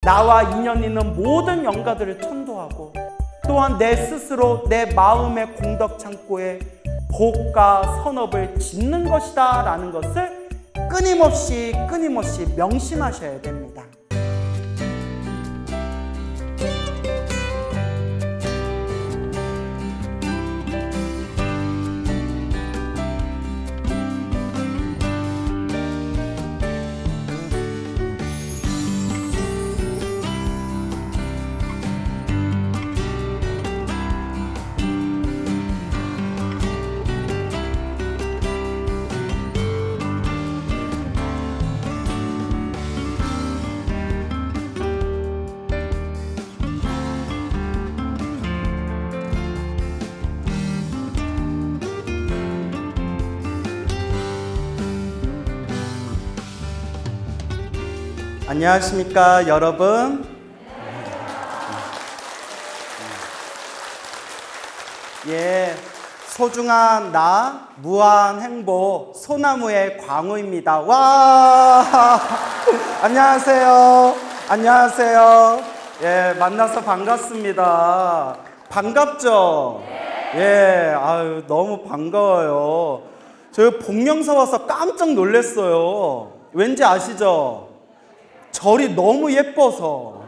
나와 인연 있는 모든 영가들을 천도하고 또한 내 스스로 내 마음의 공덕 창고에 복과 선업을 짓는 것이다 라는 것을 끊임없이 명심하셔야 됩니다. 안녕하십니까 여러분. 소중한 나 무한 행복 소나무의 광우입니다. 와 안녕하세요. 만나서 반갑습니다. 반갑죠? 아유 너무 반가워요. 저 복령사 와서 깜짝 놀랐어요. 왠지 아시죠? 절이 너무 예뻐서.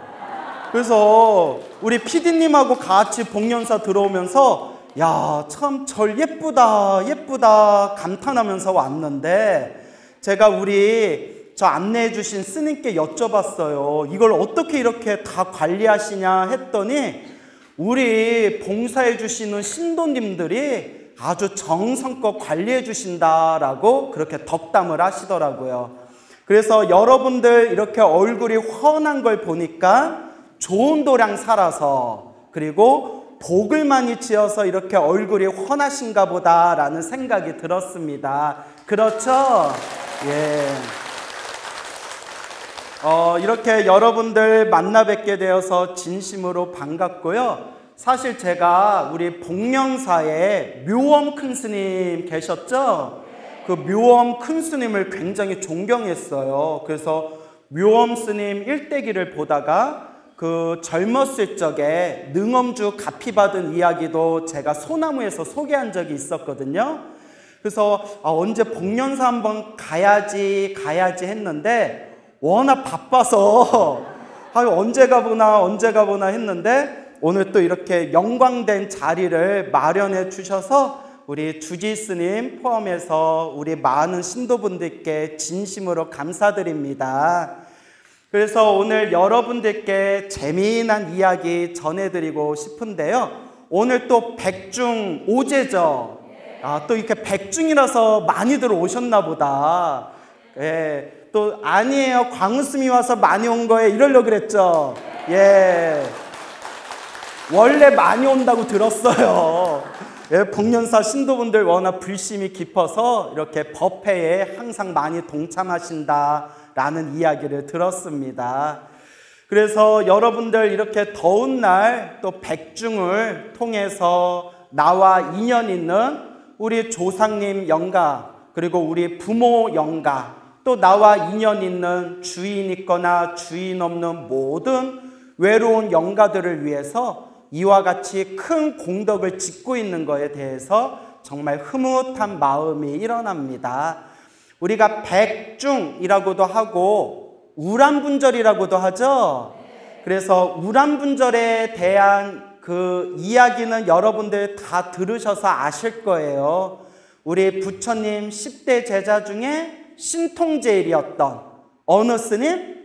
그래서 우리 PD님하고 같이 복령사 들어오면서 야, 참 절 예쁘다 감탄하면서 왔는데 제가 우리 저 안내해 주신 스님께 여쭤봤어요. 이걸 어떻게 이렇게 다 관리하시냐 했더니 우리 봉사해 주시는 신도님들이 아주 정성껏 관리해 주신다라고 그렇게 덕담을 하시더라고요. 그래서 여러분들 이렇게 얼굴이 훤한 걸 보니까 좋은 도량 살아서 그리고 복을 많이 지어서 이렇게 얼굴이 훤하신가 보다라는 생각이 들었습니다. 그렇죠? 이렇게 여러분들 만나 뵙게 되어서 진심으로 반갑고요. 사실 제가 우리 복령사에 묘엄 큰 스님 계셨죠? 그 묘엄 큰 스님을 굉장히 존경했어요. 그래서 묘엄 스님 일대기를 보다가 그 젊었을 적에 능엄주 가피 받은 이야기도 제가 소나무에서 소개한 적이 있었거든요. 그래서 언제 복령사 한번 가야지 했는데 워낙 바빠서 언제 가보나 했는데 오늘 또 이렇게 영광된 자리를 마련해 주셔서 우리 주지 스님 포함해서 우리 많은 신도분들께 진심으로 감사드립니다. 그래서 오늘 여러분들께 재미난 이야기 전해드리고 싶은데요. 오늘 또 백중 오제죠. 또 이렇게 백중이라서 많이들 오셨나 보다. 또 아니에요. 광우스님이 와서 많이 온 거예요. 이러려고 그랬죠. 원래 많이 온다고 들었어요. 복령사 신도분들 워낙 불심이 깊어서 이렇게 법회에 항상 많이 동참하신다라는 이야기를 들었습니다. 그래서 여러분들 이렇게 더운 날 또 백중을 통해서 나와 인연 있는 우리 조상님 영가 그리고 우리 부모 영가 또 나와 인연 있는 주인 있거나 주인 없는 모든 외로운 영가들을 위해서 이와 같이 큰 공덕을 짓고 있는 것에 대해서 정말 흐뭇한 마음이 일어납니다. 우리가 백중이라고도 하고 우람분절이라고도 하죠. 그래서 우람분절에 대한 그 이야기는 여러분들 다 들으셔서 아실 거예요. 우리 부처님 10대 제자 중에 신통제일이었던 어느 스님?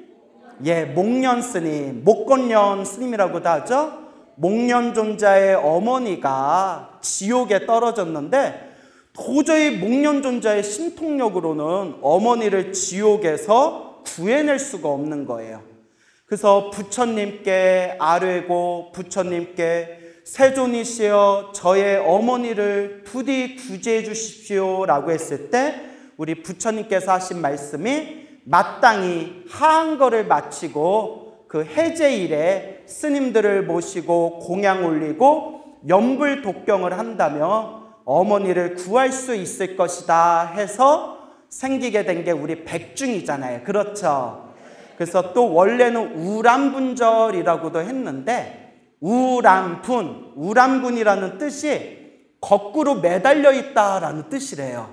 목련 스님, 목건련 스님이라고도 하죠. 목련존자의 어머니가 지옥에 떨어졌는데 도저히 목련존자의 신통력으로는 어머니를 지옥에서 구해낼 수가 없는 거예요. 그래서 부처님께 아뢰고 부처님께 세존이시여 저의 어머니를 부디 구제해 주십시오 라고 했을 때 우리 부처님께서 하신 말씀이 마땅히 하한거를 마치고 그 해제일에 스님들을 모시고 공양 올리고 연불 독경을 한다면 어머니를 구할 수 있을 것이다 해서 생기게 된 게 우리 백중이잖아요. 그렇죠? 그래서 또 원래는 우람분절이라고도 했는데 우람분이라는 뜻이 거꾸로 매달려 있다라는 뜻이래요.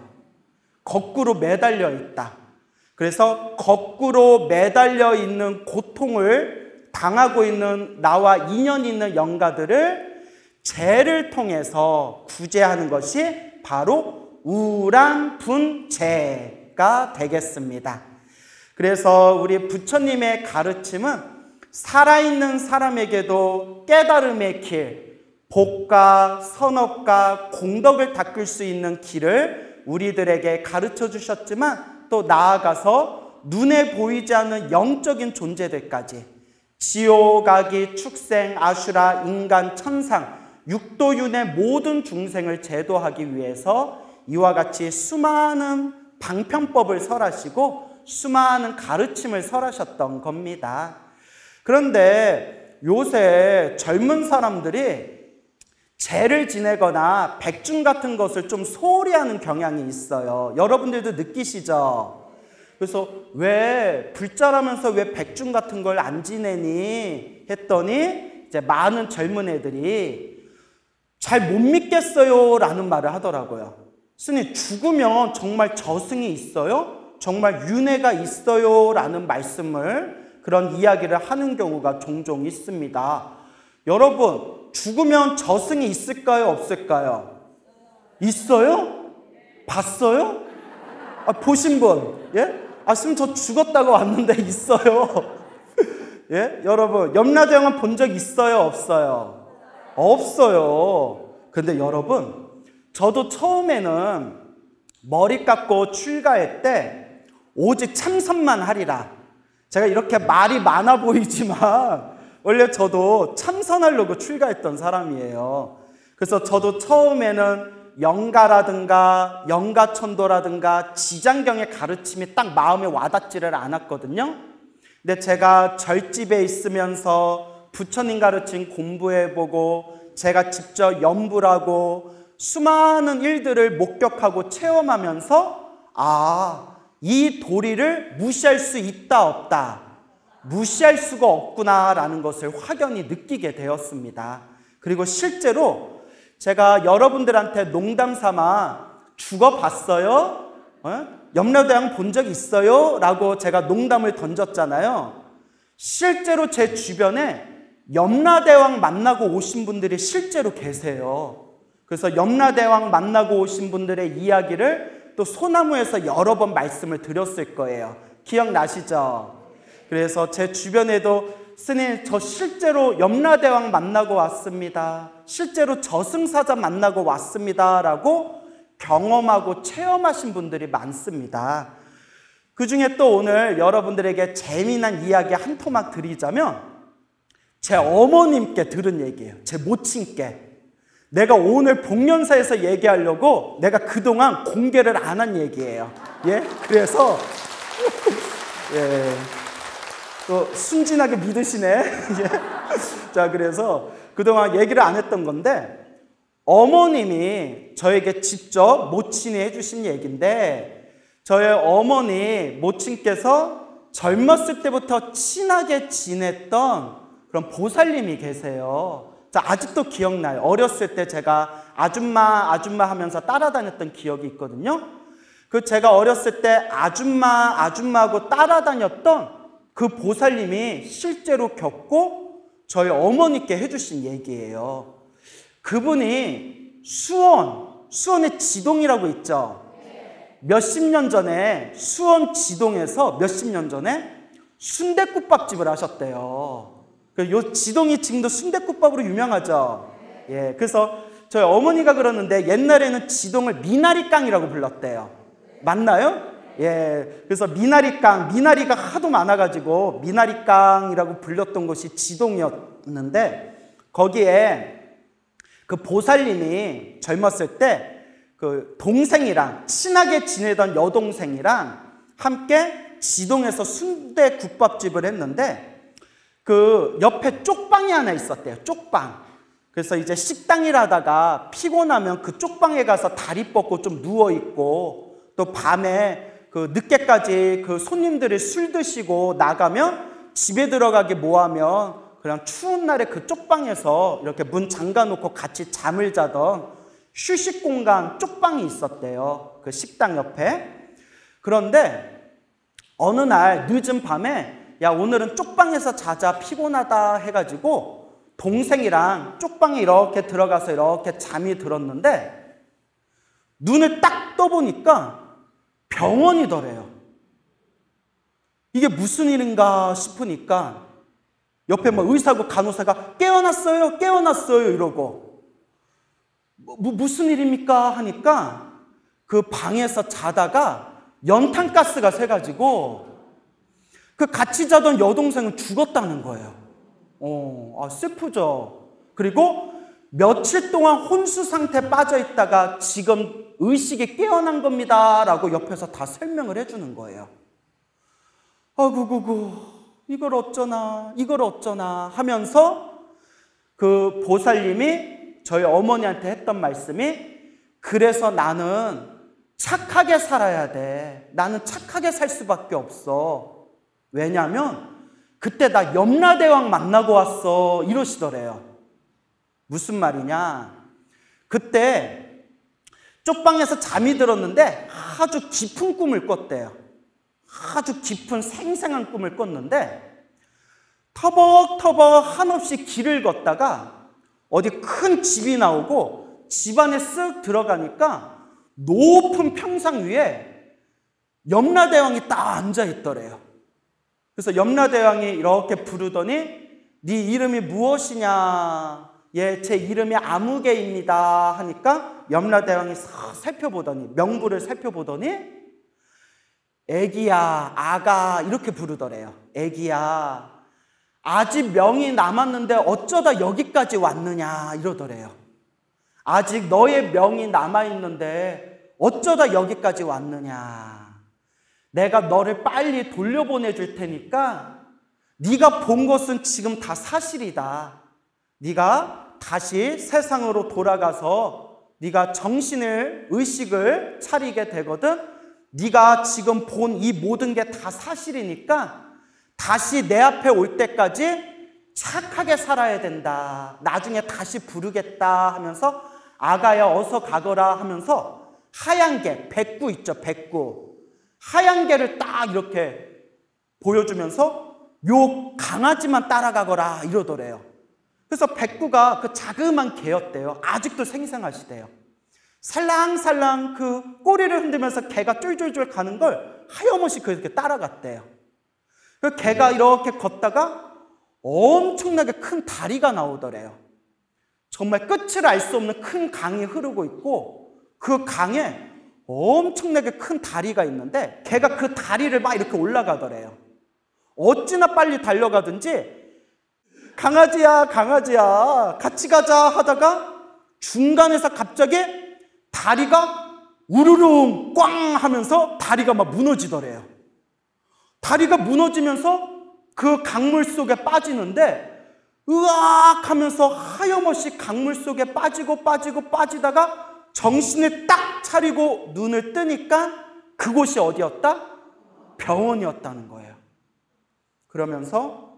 거꾸로 매달려 있다. 그래서 거꾸로 매달려 있는 고통을 당하고 있는 나와 인연 있는 영가들을 제를 통해서 구제하는 것이 바로 우람분제가 되겠습니다. 그래서 우리 부처님의 가르침은 살아있는 사람에게도 깨달음의 길, 복과 선업과 공덕을 닦을 수 있는 길을 우리들에게 가르쳐 주셨지만 또 나아가서 눈에 보이지 않는 영적인 존재들까지 지옥, 아기, 축생, 아슈라, 인간, 천상, 육도윤의 모든 중생을 제도하기 위해서 이와 같이 수많은 방편법을 설하시고 수많은 가르침을 설하셨던 겁니다. 그런데 요새 젊은 사람들이 제를 지내거나 백중 같은 것을 좀 소홀히 하는 경향이 있어요. 여러분들도 느끼시죠? 그래서 왜 불자라면서 왜 백중 같은 걸 안 지내니 했더니 이제 많은 젊은 애들이 잘 못 믿겠어요 라는 말을 하더라고요. 스님, 죽으면 정말 저승이 있어요? 정말 윤회가 있어요? 라는 말씀을, 그런 이야기를 하는 경우가 종종 있습니다. 여러분, 죽으면 저승이 있을까요? 없을까요? 있어요? 봤어요? 보신 분? 예? 스님 저 죽었다고 왔는데 있어요. 예? 여러분, 염라대왕은 본 적 있어요? 없어요? 없어요. 근데 여러분, 저도 처음에는 머리 깎고 출가할 때 오직 참선만 하리라. 제가 이렇게 말이 많아 보이지만 원래 저도 참선하려고 출가했던 사람이에요. 그래서 저도 처음에는 영가라든가 영가천도라든가 지장경의 가르침이 딱 마음에 와닿지를 않았거든요. 근데 제가 절집에 있으면서 부처님 가르침 공부해보고 제가 직접 연불하고 수많은 일들을 목격하고 체험하면서 이 도리를 무시할 수 있다 없다, 무시할 수가 없구나라는 것을 확연히 느끼게 되었습니다. 그리고 실제로 제가 여러분들한테 농담 삼아 죽어봤어요? 염라대왕 본 적 있어요? 라고 제가 농담을 던졌잖아요. 실제로 제 주변에 염라대왕 만나고 오신 분들이 실제로 계세요. 그래서 염라대왕 만나고 오신 분들의 이야기를 또 소나무에서 여러 번 말씀을 드렸을 거예요. 기억나시죠? 그래서 제 주변에도 스님 저 실제로 염라대왕 만나고 왔습니다. 실제로 저승사자 만나고 왔습니다. 라고 경험하고 체험하신 분들이 많습니다. 그 중에 또 오늘 여러분들에게 재미난 이야기 한 토막 드리자면 제 어머님께 들은 얘기예요. 제 모친께. 내가 오늘 복련사에서 얘기하려고 내가 그동안 공개를 안 한 얘기예요. 예? 그래서 예. 또 순진하게 믿으시네. 예. 자, 그래서 그동안 얘기를 안 했던 건데 어머님이 저에게 직접 모친이 해주신 얘기인데 저의 어머니 모친께서 젊었을 때부터 친하게 지냈던 그런 보살님이 계세요. 자, 아직도 기억나요. 어렸을 때 제가 아줌마 하면서 따라다녔던 기억이 있거든요. 그 제가 어렸을 때 아줌마하고 따라다녔던 그 보살님이 실제로 겪고 저희 어머니께 해주신 얘기예요. 그분이 수원의 지동이라고 있죠. 몇십 년 전에 수원 지동에서 몇십 년 전에 순댓국밥집을 하셨대요. 요 지동이 지금도 순댓국밥으로 유명하죠. 예, 그래서 저희 어머니가 그러는데 옛날에는 지동을 미나리깡이라고 불렀대요. 맞나요? 예, 그래서 미나리가 하도 많아가지고 미나리깡이라고 불렸던 곳이 지동이었는데 거기에 그 보살님이 젊었을 때 그 동생이랑 친하게 지내던 여동생이랑 함께 지동에서 순대국밥집을 했는데 그 옆에 쪽방이 하나 있었대요. 쪽방. 그래서 이제 식당이라다가 피곤하면 그 쪽방에 가서 다리 뻗고 좀 누워있고 또 밤에 그 늦게까지 그 손님들이 술 드시고 나가면 집에 들어가기 뭐하면 그냥 추운 날에 그 쪽방에서 이렇게 문 잠가 놓고 같이 잠을 자던 휴식 공간 쪽방이 있었대요. 그 식당 옆에. 그런데 어느 날 늦은 밤에 야, 오늘은 쪽방에서 자자, 피곤하다 해가지고 동생이랑 쪽방에 이렇게 들어가서 이렇게 잠이 들었는데 눈을 딱 떠보니까 병원이더래요. 이게 무슨 일인가 싶으니까 옆에 뭐 의사고 간호사가 깨어났어요, 깨어났어요 이러고 무슨 일입니까 하니까 그 방에서 자다가 연탄가스가 새가지고 그 같이 자던 여동생은 죽었다는 거예요. 슬프죠. 그리고 며칠 동안 혼수 상태에 빠져 있다가 지금 의식이 깨어난 겁니다 라고 옆에서 다 설명을 해주는 거예요. 아구구구 이걸 어쩌나 하면서 그 보살님이 저희 어머니한테 했던 말씀이 그래서 나는 착하게 살아야 돼. 나는 착하게 살 수밖에 없어. 왜냐면 그때 나 염라대왕 만나고 왔어 이러시더래요. 무슨 말이냐, 그때 쪽방에서 잠이 들었는데 아주 깊은 꿈을 꿨대요. 아주 깊은 생생한 꿈을 꿨는데 터벅터벅 한없이 길을 걷다가 어디 큰 집이 나오고 집 안에 쓱 들어가니까 높은 평상 위에 염라대왕이 딱 앉아 있더래요. 그래서 염라대왕이 이렇게 부르더니 네 이름이 무엇이냐? 예, 제 이름이 아무개입니다 하니까 염라대왕이 싹 살펴보더니 명부를 살펴보더니 애기야, 아가 이렇게 부르더래요. 애기야, 아직 명이 남았는데 어쩌다 여기까지 왔느냐 이러더래요. 아직 너의 명이 남아있는데 어쩌다 여기까지 왔느냐. 내가 너를 빨리 돌려보내줄 테니까 네가 본 것은 지금 다 사실이다. 네가 다시 세상으로 돌아가서 네가 정신을, 의식을 차리게 되거든. 네가 지금 본 이 모든 게 다 사실이니까 다시 내 앞에 올 때까지 착하게 살아야 된다. 나중에 다시 부르겠다 하면서 아가야 어서 가거라 하면서 하얀 개, 백구 있죠, 백구. 하얀 개를 딱 이렇게 보여주면서 요 강아지만 따라가거라 이러더래요. 그래서 백구가 그 자그만 개였대요. 아직도 생생하시대요. 살랑살랑 그 꼬리를 흔들면서 개가 쫄쫄쫄 가는 걸 하염없이 그렇게 따라갔대요. 그 개가 이렇게 걷다가 엄청나게 큰 다리가 나오더래요. 정말 끝을 알 수 없는 큰 강이 흐르고 있고 그 강에 엄청나게 큰 다리가 있는데 개가 그 다리를 막 이렇게 올라가더래요. 어찌나 빨리 달려가든지 강아지야, 강아지야, 같이 가자 하다가 중간에서 갑자기 다리가 우르릉 꽝 하면서 다리가 막 무너지더래요. 다리가 무너지면서 그 강물 속에 빠지는데 으악 하면서 하염없이 강물 속에 빠지다가 정신을 딱 차리고 눈을 뜨니까 그곳이 어디였다? 병원이었다는 거예요. 그러면서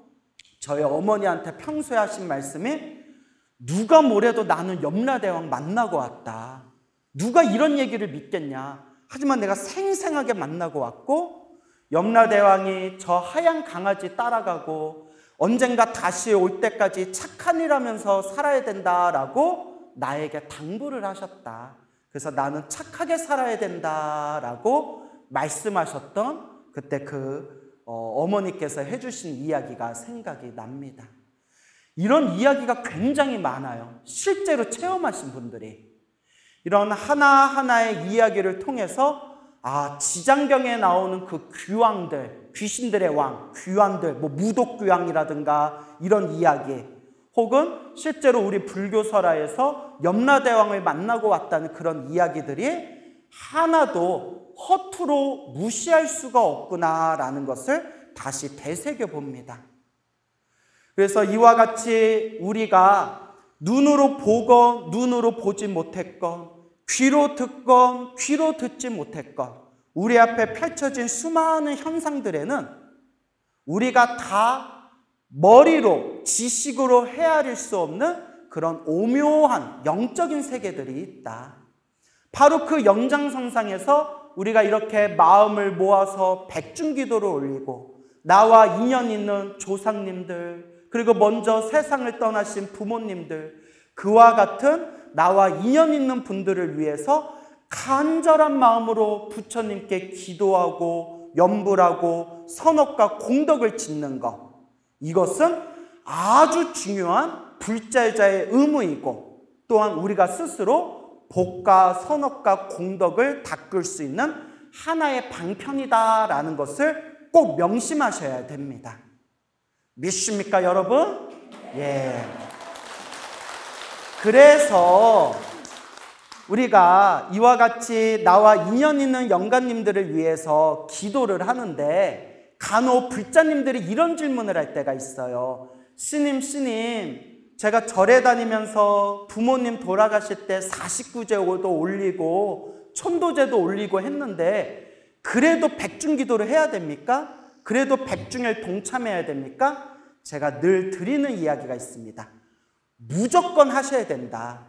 저희 어머니한테 평소에 하신 말씀이 누가 뭐래도 나는 염라대왕 만나고 왔다. 누가 이런 얘기를 믿겠냐. 하지만 내가 생생하게 만나고 왔고 염라대왕이 저 하얀 강아지 따라가고 언젠가 다시 올 때까지 착한 일 하면서 살아야 된다라고 나에게 당부를 하셨다. 그래서 나는 착하게 살아야 된다라고 말씀하셨던 그때 어머니께서 해주신 이야기가 생각이 납니다. 이런 이야기가 굉장히 많아요. 실제로 체험하신 분들이. 이런 하나하나의 이야기를 통해서 지장경에 나오는 그 귀왕들, 귀신들의 왕, 귀왕들, 뭐 무독귀왕이라든가 이런 이야기, 혹은 실제로 우리 불교설화에서 염라대왕을 만나고 왔다는 그런 이야기들이 하나도 허투루 무시할 수가 없구나라는 것을 다시 되새겨 봅니다. 그래서 이와 같이 우리가 눈으로 보건 눈으로 보지 못했건 귀로 듣건 귀로 듣지 못했건 우리 앞에 펼쳐진 수많은 현상들에는 우리가 다 머리로, 지식으로 헤아릴 수 없는 그런 오묘한 영적인 세계들이 있다. 바로 그 연장선상에서 우리가 이렇게 마음을 모아서 백중기도를 올리고 나와 인연 있는 조상님들, 그리고 먼저 세상을 떠나신 부모님들, 그와 같은 나와 인연 있는 분들을 위해서 간절한 마음으로 부처님께 기도하고 염불하고 선업과 공덕을 짓는 것, 이것은 아주 중요한 불자의 의무이고 또한 우리가 스스로 복과 선업과 공덕을 닦을 수 있는 하나의 방편이다라는 것을 꼭 명심하셔야 됩니다. 믿습니까, 여러분? 예. 그래서 우리가 이와 같이 나와 인연 있는 영가님들을 위해서 기도를 하는데 간혹 불자님들이 이런 질문을 할 때가 있어요. 스님, 제가 절에 다니면서 부모님 돌아가실 때 49제도 올리고 천도제도 올리고 했는데 그래도 백중기도를 해야 됩니까? 그래도 백중에 동참해야 됩니까? 제가 늘 드리는 이야기가 있습니다. 무조건 하셔야 된다.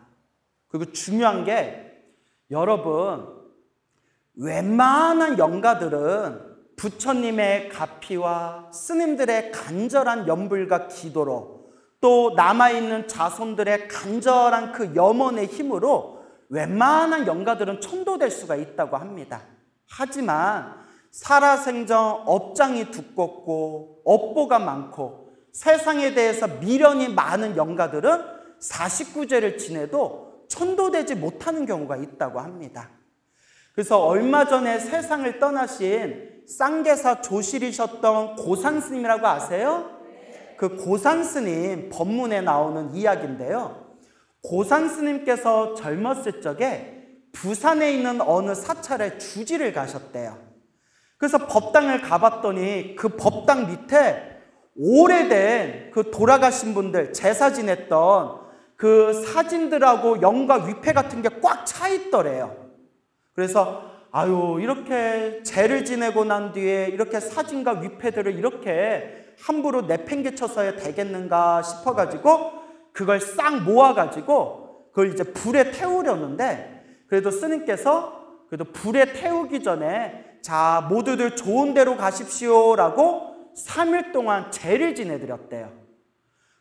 그리고 중요한 게 여러분, 웬만한 영가들은 부처님의 가피와 스님들의 간절한 염불과 기도로 또 남아있는 자손들의 간절한 그 염원의 힘으로 웬만한 영가들은 천도될 수가 있다고 합니다. 하지만 살아생전 업장이 두껍고 업보가 많고 세상에 대해서 미련이 많은 영가들은 49제를 지내도 천도되지 못하는 경우가 있다고 합니다. 그래서 얼마 전에 세상을 떠나신 쌍계사 조실이셨던 고산스님이라고 아세요? 그 고산스님 법문에 나오는 이야기인데요. 고산스님께서 젊었을 적에 부산에 있는 어느 사찰에 주지를 가셨대요. 그래서 법당을 가봤더니 그 법당 밑에 오래된 그 돌아가신 분들 제사 지냈던 그 사진들하고 영과 위패 같은 게 꽉 차 있더래요. 그래서 아유, 이렇게 제를 지내고 난 뒤에 이렇게 사진과 위패들을 이렇게 함부로 내팽개쳐서야 되겠는가 싶어가지고 그걸 싹 모아가지고 그걸 이제 불에 태우려는데 그래도 스님께서 그래도 불에 태우기 전에 자, 모두들 좋은 데로 가십시오라고 3일 동안 제를 지내드렸대요.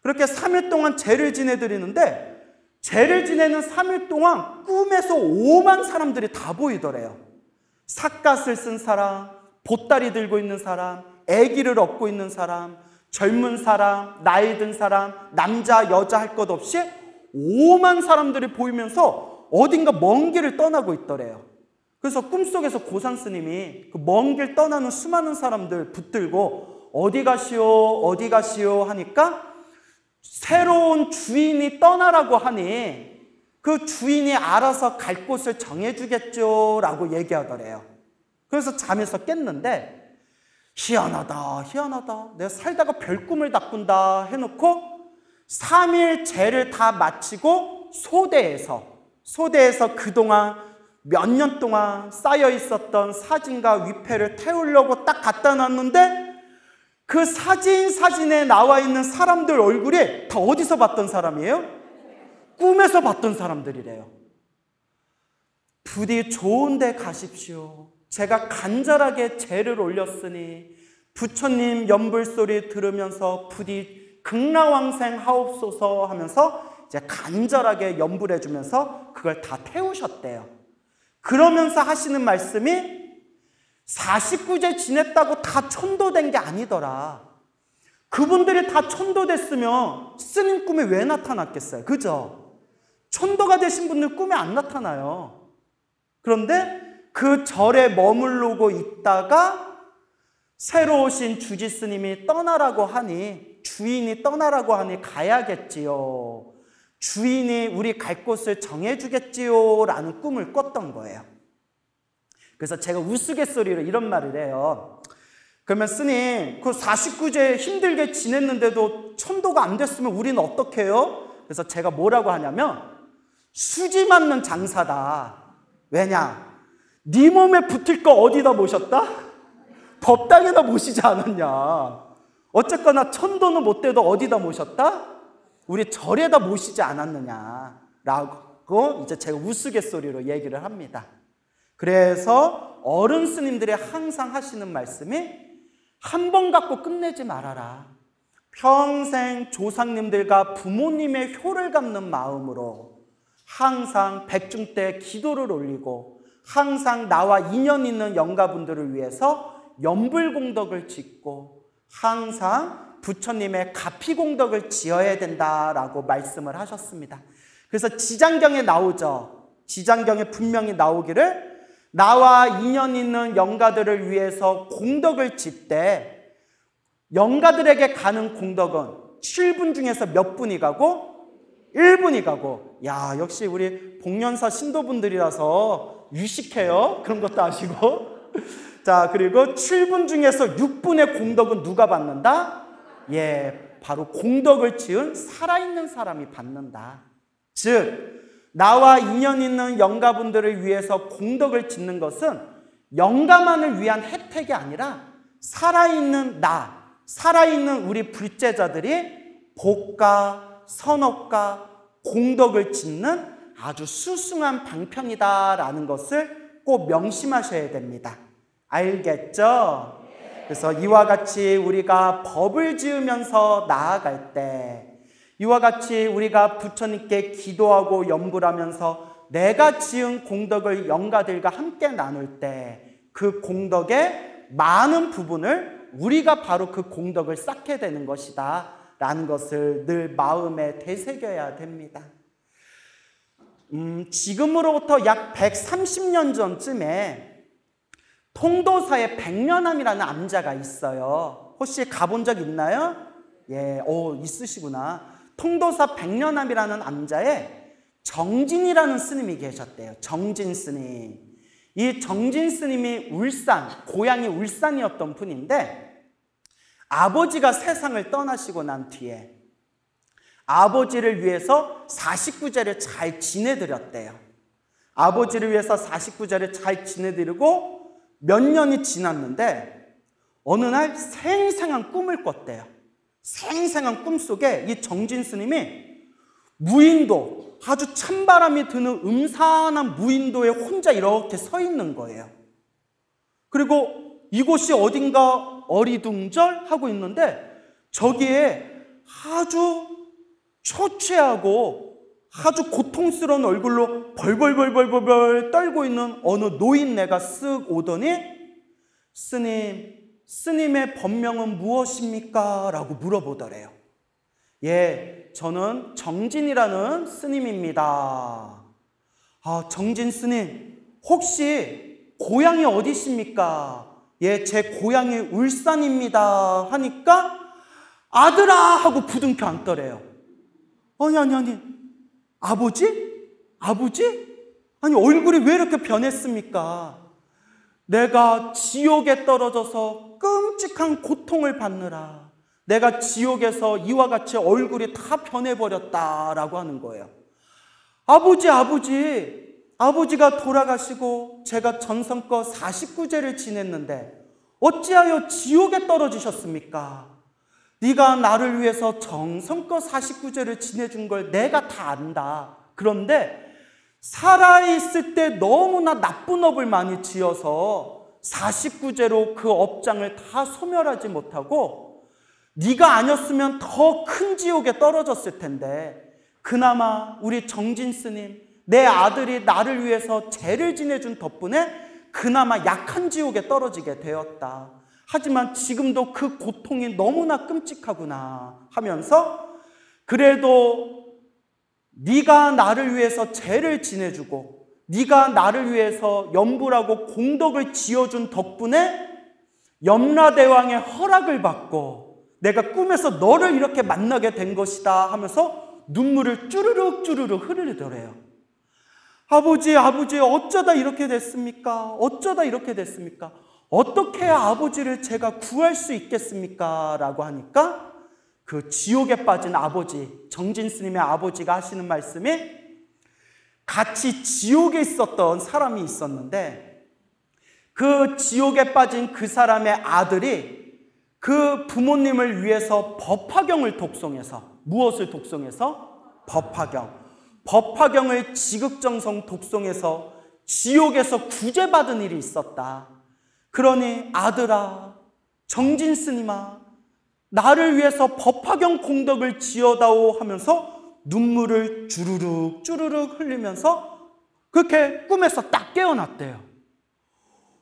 그렇게 3일 동안 제를 지내드리는데 제를 지내는 3일 동안 꿈에서 오만 사람들이 다 보이더래요. 삿갓을 쓴 사람, 보따리 들고 있는 사람, 아기를 업고 있는 사람, 젊은 사람, 나이 든 사람, 남자, 여자 할 것 없이 오만 사람들이 보이면서 어딘가 먼 길을 떠나고 있더래요. 그래서 꿈속에서 고산스님이 그 먼 길 떠나는 수많은 사람들 붙들고 어디 가시오 하니까 새로운 주인이 떠나라고 하니 그 주인이 알아서 갈 곳을 정해주겠죠 라고 얘기하더래요. 그래서 잠에서 깼는데 희한하다 내가 살다가 별꿈을 다 꾼다 해놓고 3일 제를 다 마치고 소대에서 그동안 몇 년 동안 쌓여 있었던 사진과 위패를 태우려고 딱 갖다 놨는데 그 사진에 나와 있는 사람들 얼굴이 다 어디서 봤던 사람이에요? 꿈에서 봤던 사람들이래요. 부디 좋은 데 가십시오. 제가 간절하게 제를 올렸으니 부처님 연불소리 들으면서 부디 극락왕생 하옵소서 하면서 이제 간절하게 연불해 주면서 그걸 다 태우셨대요. 그러면서 하시는 말씀이 49제 지냈다고 다 천도된 게 아니더라. 그분들이 다 천도됐으면 스님 꿈에 왜 나타났겠어요? 그죠? 천도가 되신 분들 꿈에 안 나타나요. 그런데 그 절에 머무르고 있다가 새로 오신 주지 스님이 떠나라고 하니 주인이 떠나라고 하니 가야겠지요. 주인이 우리 갈 곳을 정해주겠지요 라는 꿈을 꿨던 거예요. 그래서 제가 우스갯소리로 이런 말을 해요. 그러면 스님, 그 49제 힘들게 지냈는데도 천도가 안 됐으면 우리는 어떻게 해요? 그래서 제가 뭐라고 하냐면 수지 맞는 장사다. 왜냐? 네 몸에 붙을 거 어디다 모셨다? 법당에다 모시지 않았냐? 어쨌거나 천도는 못 돼도 어디다 모셨다? 우리 절에다 모시지 않았느냐라고 이제 제가 우스갯소리로 얘기를 합니다. 그래서 어른 스님들이 항상 하시는 말씀이 한 번 갖고 끝내지 말아라. 평생 조상님들과 부모님의 효를 갚는 마음으로 항상 백중 때 기도를 올리고 항상 나와 인연 있는 영가분들을 위해서 연불공덕을 짓고 항상 부처님의 가피공덕을 지어야 된다라고 말씀을 하셨습니다. 그래서 지장경에 나오죠. 지장경에 분명히 나오기를 나와 인연 있는 영가들을 위해서 공덕을 짓되 영가들에게 가는 공덕은 7분 중에서 몇 분이 가고 1분이 가고. 야, 역시 우리 복년사 신도분들이라서 유식해요. 그런 것도 아시고. 자, 그리고 7분 중에서 6분의 공덕은 누가 받는다? 예, 바로 공덕을 지은 살아있는 사람이 받는다. 즉 나와 인연 있는 영가분들을 위해서 공덕을 짓는 것은 영가만을 위한 혜택이 아니라 살아있는 나, 살아있는 우리 불제자들이 복과 선업과 공덕을 짓는 아주 수승한 방편이다라는 것을 꼭 명심하셔야 됩니다. 알겠죠? 그래서 이와 같이 우리가 법을 지으면서 나아갈 때, 이와 같이 우리가 부처님께 기도하고 염불하면서 내가 지은 공덕을 영가들과 함께 나눌 때 그 공덕의 많은 부분을 우리가 바로 그 공덕을 쌓게 되는 것이다 라는 것을 늘 마음에 되새겨야 됩니다. 지금으로부터 약 130년 전쯤에 통도사에 백년암이라는 암자가 있어요. 혹시 가본 적 있나요? 예, 있으시구나. 통도사 백년암이라는 암자에 정진이라는 스님이 계셨대요. 정진 스님. 이 정진 스님이 울산, 고향이 울산이었던 분인데 아버지가 세상을 떠나시고 난 뒤에 아버지를 위해서 49제를 잘 지내드렸대요. 아버지를 위해서 49제를 잘 지내드리고 몇 년이 지났는데 어느 날 생생한 꿈을 꿨대요. 생생한 꿈 속에 이 정진 스님이 무인도, 아주 찬바람이 드는 음산한 무인도에 혼자 이렇게 서 있는 거예요. 그리고 이곳이 어딘가 어리둥절하고 있는데 저기에 아주 초췌하고 아주 고통스러운 얼굴로 벌벌벌벌벌 떨고 있는 어느 노인네가 쓱 오더니 스님의 법명은 무엇입니까? 라고 물어보더래요. 예, 저는 정진이라는 스님입니다. 아, 정진 스님, 혹시 고향이 어디십니까? 예, 제 고향이 울산입니다. 하니까 아들아! 하고 부둥켜 안더래요. 아니. 아버지? 아니, 얼굴이 왜 이렇게 변했습니까? 내가 지옥에 떨어져서 끔찍한 고통을 받느라 내가 지옥에서 이와 같이 얼굴이 다 변해버렸다라고 하는 거예요. 아버지가 돌아가시고 제가 전성껏 49제를 지냈는데 어찌하여 지옥에 떨어지셨습니까? 네가 나를 위해서 정성껏 49제를 지내준 걸 내가 다 안다. 그런데 살아있을 때 너무나 나쁜 업을 많이 지어서 49제로 그 업장을 다 소멸하지 못하고 네가 아니었으면 더 큰 지옥에 떨어졌을 텐데 그나마 우리 정진 스님, 내 아들이 나를 위해서 제를 지내준 덕분에 그나마 약한 지옥에 떨어지게 되었다. 하지만 지금도 그 고통이 너무나 끔찍하구나 하면서 그래도 네가 나를 위해서 제를 지내주고 네가 나를 위해서 염불하고 공덕을 지어준 덕분에 염라대왕의 허락을 받고 내가 꿈에서 너를 이렇게 만나게 된 것이다 하면서 눈물을 쭈르륵 흐르더래요. 아버지 어쩌다 이렇게 됐습니까? 어떻게 해야 아버지를 제가 구할 수 있겠습니까? 라고 하니까 그 지옥에 빠진 아버지, 정진 스님의 아버지가 하시는 말씀이 같이 지옥에 있었던 사람이 있었는데 그 지옥에 빠진 그 사람의 아들이 그 부모님을 위해서 법화경을 독송해서, 무엇을 독송해서? 법화경을 지극정성 독송해서 지옥에서 구제받은 일이 있었다. 그러니 아들아, 정진 스님아, 나를 위해서 법화경 공덕을 지어다오 하면서 눈물을 주르륵 흘리면서 그렇게 꿈에서 딱 깨어났대요.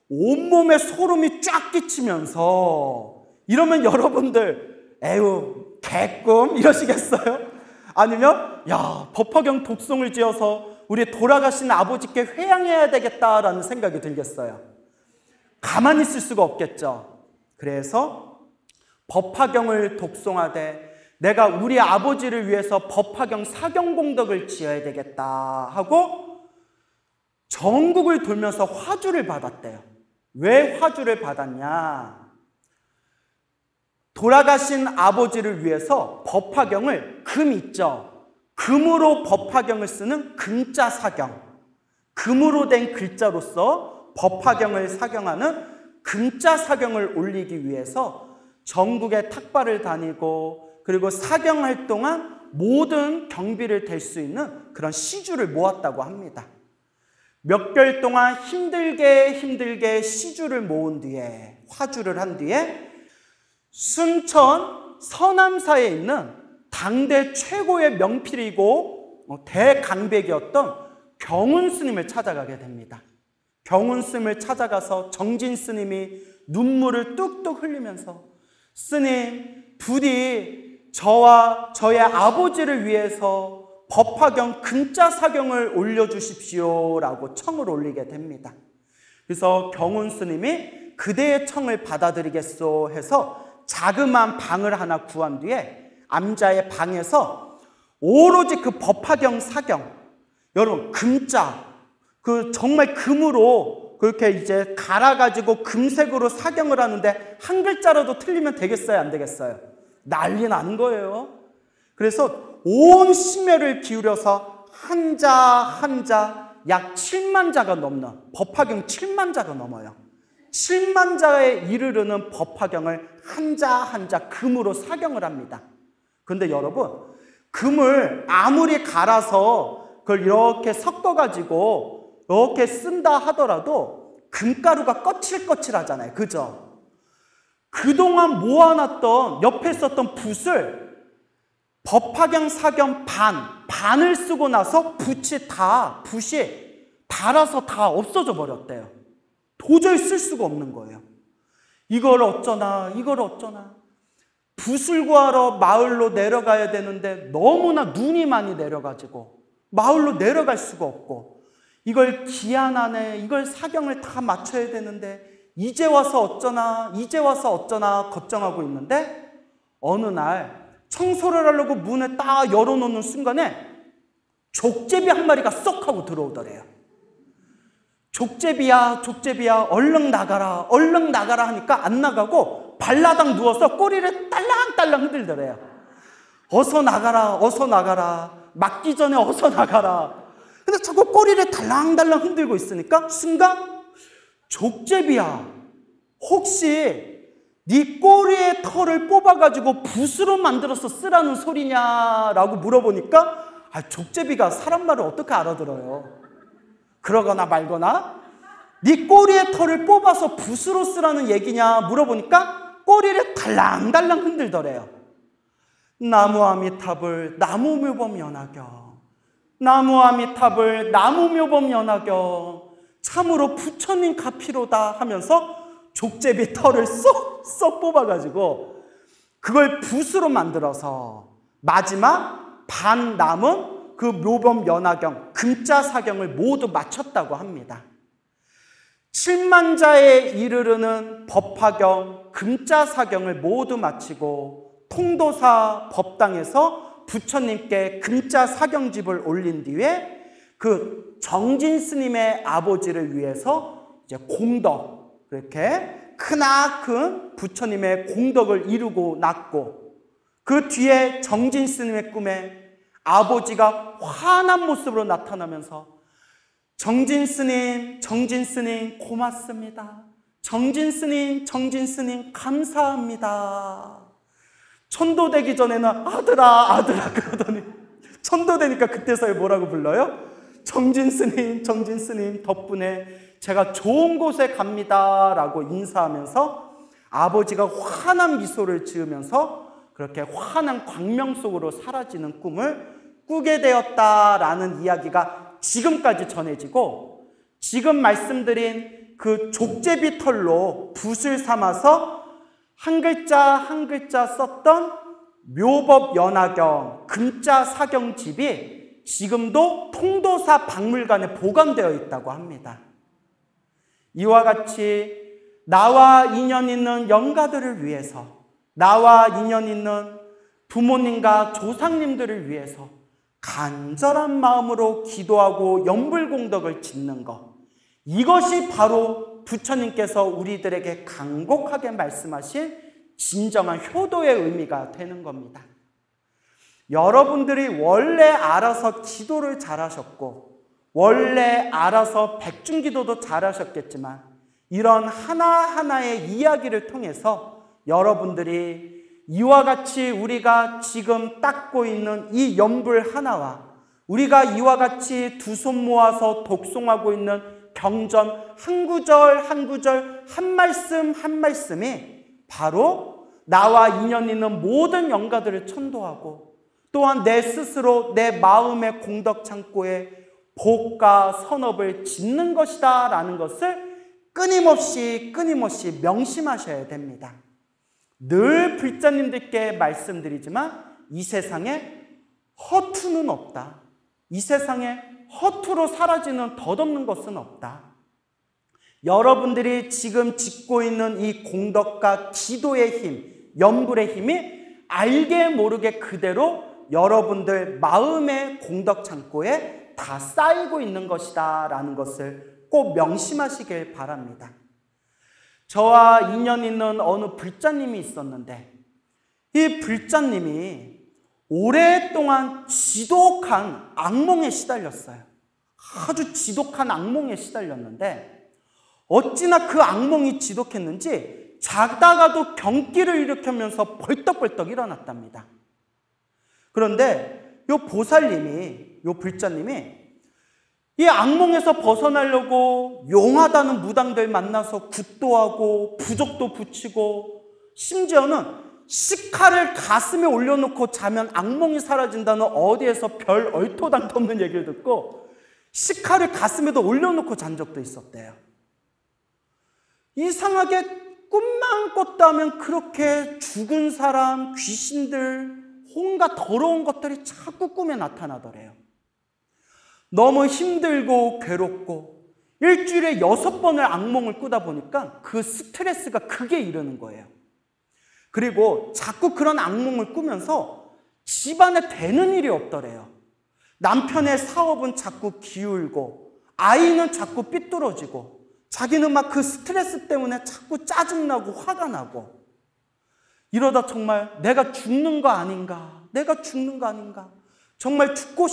온몸에 소름이 쫙 끼치면서, 이러면 여러분들 에휴 개꿈 이러시겠어요? 아니면 야, 법화경 독송을 지어서 우리 돌아가신 아버지께 회양해야 되겠다라는 생각이 들겠어요? 가만히 있을 수가 없겠죠. 그래서 법화경을 독송하되 내가 우리 아버지를 위해서 법화경 사경공덕을 지어야 되겠다 하고 전국을 돌면서 화주를 받았대요. 왜 화주를 받았냐? 돌아가신 아버지를 위해서 법화경을, 금 있죠? 금으로 법화경을 쓰는 금자 사경, 금으로 된 글자로서 법화경을 사경하는 금자 사경을 올리기 위해서 전국에 탁발을 다니고, 그리고 사경할 동안 모든 경비를 댈 수 있는 그런 시주를 모았다고 합니다. 몇 개월 동안 힘들게 시주를 모은 뒤에, 화주를 한 뒤에 순천 서남사에 있는 당대 최고의 명필이고 대강백이었던 경운 스님을 찾아가게 됩니다. 경운 스님을 찾아가서 정진 스님이 눈물을 뚝뚝 흘리면서 스님, 부디 저와 저의 아버지를 위해서 법화경 금자 사경을 올려주십시오 라고 청을 올리게 됩니다. 그래서 경운 스님이 그대의 청을 받아들이겠소 해서 자그마한 방을 하나 구한 뒤에 암자의 방에서 오로지 그 법화경 사경, 여러분 금자, 그 정말 금으로 그렇게 이제 갈아가지고 금색으로 사경을 하는데 한 글자라도 틀리면 되겠어요, 안 되겠어요? 난리 나는 거예요. 그래서 온 심혈을 기울여서 한 자 한 자 약 7만 자가 넘는, 법화경 7만 자가 넘어요. 7만 자에 이르르는 법화경을 한 자 한 자 금으로 사경을 합니다. 그런데 여러분, 금을 아무리 갈아서 그걸 이렇게 섞어가지고 이렇게 쓴다 하더라도 금가루가 거칠거칠하잖아요. 그죠? 그동안 모아놨던, 옆에 있었던 붓을 법화경 사경 반을 쓰고 나서 붓이 닳아서 다 없어져 버렸대요. 도저히 쓸 수가 없는 거예요. 이걸 어쩌나. 붓을 구하러 마을로 내려가야 되는데 너무나 눈이 많이 내려가지고 마을로 내려갈 수가 없고, 이걸 기한 안에 이걸 사경을 다 맞춰야 되는데 이제 와서 어쩌나 걱정하고 있는데, 어느 날 청소를 하려고 문을 딱 열어놓는 순간에 족제비 한 마리가 쏙 하고 들어오더래요. 족제비야 얼른 나가라 하니까 안 나가고 발라당 누워서 꼬리를 딸랑딸랑 흔들더래요. 어서 나가라 맞기 전에 어서 나가라. 근데 자꾸 꼬리를 달랑달랑 흔들고 있으니까 순간, 족제비야, 혹시 네 꼬리의 털을 뽑아가지고 붓으로 만들어서 쓰라는 소리냐라고 물어보니까 족제비가 사람 말을 어떻게 알아들어요? 그러거나 말거나, 네 꼬리의 털을 뽑아서 붓으로 쓰라는 얘기냐 물어보니까 꼬리를 달랑달랑 흔들더래요. 나무아미탑을 나무묘범 연하경, 나무아미탑을 나무묘범 연하경, 참으로 부처님 가피로다 하면서 족제비 털을 쏙 뽑아가지고 그걸 붓으로 만들어서 마지막 반 남은 그 묘범 연하경, 금자 사경을 모두 마쳤다고 합니다. 7만 자에 이르르는 법화경, 금자 사경을 모두 마치고 통도사 법당에서 부처님께 금자 사경집을 올린 뒤에 그 정진 스님의 아버지를 위해서 이제 공덕, 그렇게 크나큰 부처님의 공덕을 이루고 났고, 그 뒤에 정진 스님의 꿈에 아버지가 환한 모습으로 나타나면서 정진 스님 고맙습니다. 정진 스님 감사합니다. 천도되기 전에는 아들아 그러더니 천도되니까 그때서야 뭐라고 불러요? 정진 스님 덕분에 제가 좋은 곳에 갑니다 라고 인사하면서 아버지가 환한 미소를 지으면서 그렇게 환한 광명 속으로 사라지는 꿈을 꾸게 되었다라는 이야기가 지금까지 전해지고, 지금 말씀드린 그 족제비 털로 붓을 삼아서 한 글자 한 글자 썼던 묘법 연화경 금자 사경집이 지금도 통도사 박물관에 보관되어 있다고 합니다. 이와 같이 나와 인연 있는 영가들을 위해서, 나와 인연 있는 부모님과 조상님들을 위해서 간절한 마음으로 기도하고 연불공덕을 짓는 것, 이것이 바로 부처님께서 우리들에게 간곡하게 말씀하신 진정한 효도의 의미가 되는 겁니다. 여러분들이 원래 알아서 기도를 잘하셨고 원래 알아서 백중기도도 잘하셨겠지만, 이런 하나하나의 이야기를 통해서 여러분들이 이와 같이 우리가 지금 닦고 있는 이 연불 하나와 우리가 이와 같이 두 손 모아서 독송하고 있는 경전 한 구절 한 구절 한 말씀 한 말씀이 바로 나와 인연 있는 모든 영가들을 천도하고, 또한 내 스스로 내 마음의 공덕 창고에 복과 선업을 짓는 것이다 라는 것을 끊임없이 명심하셔야 됩니다. 늘 불자님들께 말씀드리지만 이 세상에 허투는 없다. 이 세상에 허투로 사라지는 덧없는 것은 없다. 여러분들이 지금 짓고 있는 이 공덕과 기도의 힘, 연불의 힘이 알게 모르게 그대로 여러분들 마음의 공덕 창고에 다 쌓이고 있는 것이다 라는 것을 꼭 명심하시길 바랍니다. 저와 인연 있는 어느 불자님이 있었는데, 이 불자님이 오랫동안 지독한 악몽에 시달렸어요. 아주 지독한 악몽에 시달렸는데, 어찌나 그 악몽이 지독했는지 자다가도 경기를 일으키면서 벌떡벌떡 일어났답니다. 그런데 요 보살님이, 요 불자님이 이 악몽에서 벗어나려고 용하다는 무당들 만나서 굿도 하고 부적도 붙이고, 심지어는 식칼을 가슴에 올려놓고 자면 악몽이 사라진다는 어디에서 별 얼토당토 없는 얘기를 듣고 식칼을 가슴에도 올려놓고 잔 적도 있었대요. 이상하게 꿈만 꿨다 하면 그렇게 죽은 사람, 귀신들, 온갖 더러운 것들이 자꾸 꿈에 나타나더래요. 너무 힘들고 괴롭고 일주일에 6번을 악몽을 꾸다 보니까 그 스트레스가 극에 이르는 거예요. 그리고 자꾸 그런 악몽을 꾸면서 집안에 되는 일이 없더래요. 남편의 사업은 자꾸 기울고 아이는 자꾸 삐뚤어지고 자기는 막 그 스트레스 때문에 자꾸 짜증나고 화가 나고, 이러다 정말 내가 죽는 거 아닌가, 내가 죽는 거 아닌가, 정말 죽고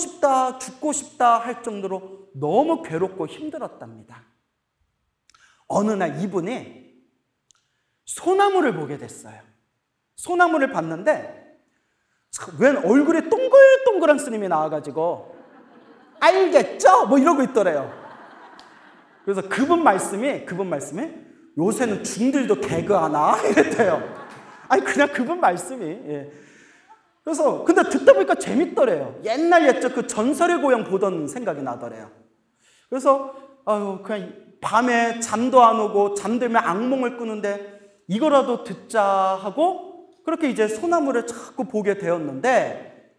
싶다 할 정도로 너무 괴롭고 힘들었답니다. 어느 날 이분이 소나무를 보게 됐어요. 소나무를 봤는데 웬 얼굴에 동글동글한 스님이 나와가지고 알겠죠? 뭐 이러고 있더래요. 그래서 그분 말씀이 요새는 중들도 개그하나? 이랬대요. 아니 그냥 그분 말씀이. 예. 그래서 근데 듣다 보니까 재밌더래요. 옛날 옛적 그 전설의 고향 보던 생각이 나더래요. 그래서 그냥 밤에 잠도 안 오고 잠들면 악몽을 꾸는데 이거라도 듣자 하고 그렇게 이제 소나무를 자꾸 보게 되었는데,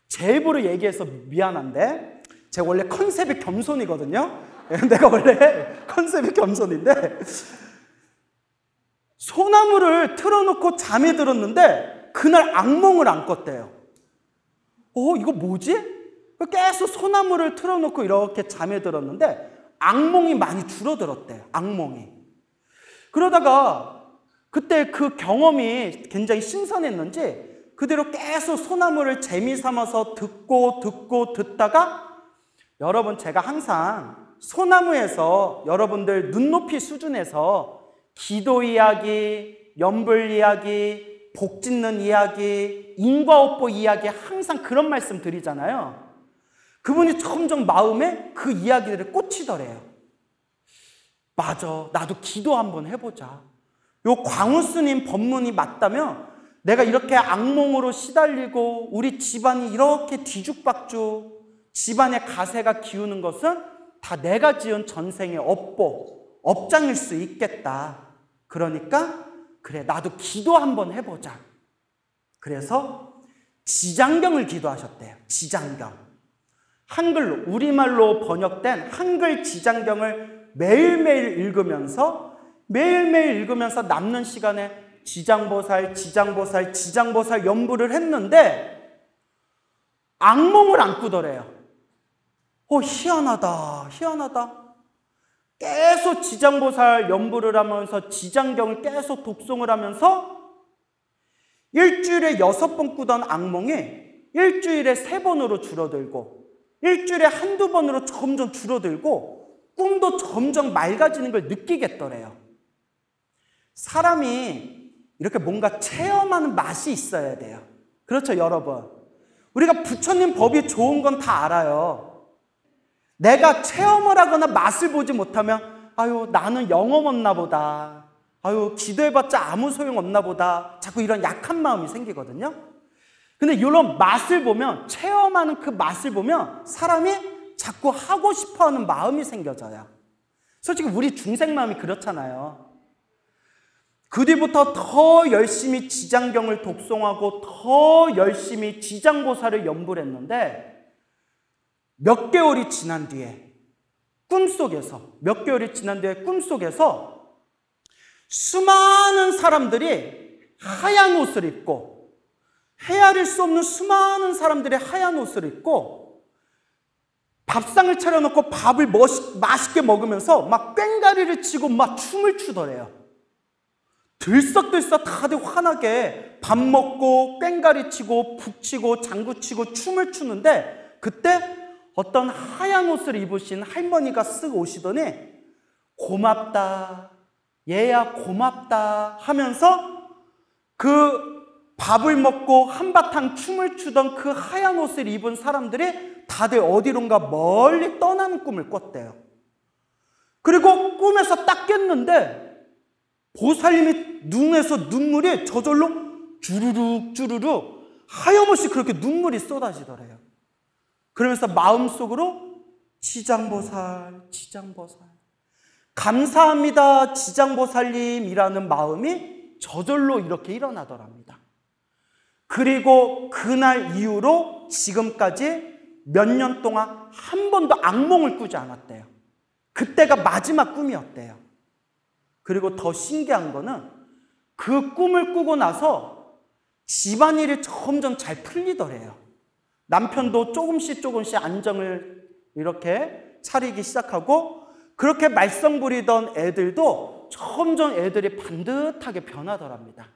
제 입으로 얘기해서 미안한데 제가 원래 컨셉이 겸손이거든요. 내가 원래 컨셉이 겸손인데 소나무를 틀어놓고 잠이 들었는데 그날 악몽을 안 꿨대요. 이거 뭐지? 계속 소나무를 틀어놓고 이렇게 잠에 들었는데 악몽이 많이 줄어들었대요. 악몽이. 그러다가 그때 그 경험이 굉장히 신선했는지 그대로 계속 소나무를 재미 삼아서 듣다가, 여러분 제가 항상 소나무에서 여러분들 눈높이 수준에서 기도 이야기, 연불 이야기, 복 짓는 이야기, 인과업보 이야기 항상 그런 말씀 드리잖아요. 그분이 점점 마음에 그 이야기들에 꽂히더래요. 맞아, 나도 기도 한번 해보자. 요 광우스님 법문이 맞다면 내가 이렇게 악몽으로 시달리고 우리 집안이 이렇게 뒤죽박죽 집안의 가세가 기우는 것은 다 내가 지은 전생의 업보, 업장일 수 있겠다. 그러니까 그래, 나도 기도 한번 해보자. 그래서 지장경을 기도하셨대요. 지장경. 한글로, 우리말로 번역된 한글 지장경을 매일매일 읽으면서 남는 시간에 지장보살 연불을 했는데 악몽을 안 꾸더래요. 희한하다. 계속 지장보살 연불을 하면서 지장경을 계속 독송을 하면서 일주일에 6번 꾸던 악몽이 일주일에 3번으로 줄어들고 일주일에 1~2번으로 점점 줄어들고 꿈도 점점 맑아지는 걸 느끼겠더래요. 사람이 이렇게 뭔가 체험하는 맛이 있어야 돼요. 그렇죠, 여러분? 우리가 부처님 법이 좋은 건 다 알아요. 내가 체험을 하거나 맛을 보지 못하면 아유, 나는 영험 없나 보다. 아유, 기도해봤자 아무 소용 없나 보다. 자꾸 이런 약한 마음이 생기거든요. 근데 이런 맛을 보면, 체험하는 그 맛을 보면 사람이 자꾸 하고 싶어하는 마음이 생겨져요. 솔직히 우리 중생 마음이 그렇잖아요. 그 뒤부터 더 열심히 지장경을 독송하고 더 열심히 지장보살을 연불했는데 몇 개월이 지난 뒤에 꿈속에서 수많은 사람들이 하얀 옷을 입고 헤아릴 수 없는 수많은 사람들이 하얀 옷을 입고 밥상을 차려놓고 밥을 맛있게 먹으면서 막 꽹가리를 치고 막 춤을 추더래요. 들썩들썩 다들 환하게 밥 먹고 꽹가리 치고 북치고 장구치고 춤을 추는데 그때 어떤 하얀 옷을 입으신 할머니가 쓱 오시더니 고맙다, 얘야 고맙다 하면서 그 밥을 먹고 한바탕 춤을 추던 그 하얀 옷을 입은 사람들이 다들 어디론가 멀리 떠나는 꿈을 꿨대요. 그리고 꿈에서 딱 깼는데 보살님이 눈에서 눈물이 저절로 주르륵 하염없이 그렇게 눈물이 쏟아지더래요. 그러면서 마음속으로 지장보살 감사합니다 지장보살님이라는 마음이 저절로 이렇게 일어나더랍니다. 그리고 그날 이후로 지금까지 몇 년 동안 한 번도 악몽을 꾸지 않았대요. 그때가 마지막 꿈이었대요. 그리고 더 신기한 거는 그 꿈을 꾸고 나서 집안일이 점점 잘 풀리더래요. 남편도 조금씩 안정을 이렇게 차리기 시작하고 그렇게 말썽 부리던 애들도 점점 애들이 반듯하게 변하더랍니다.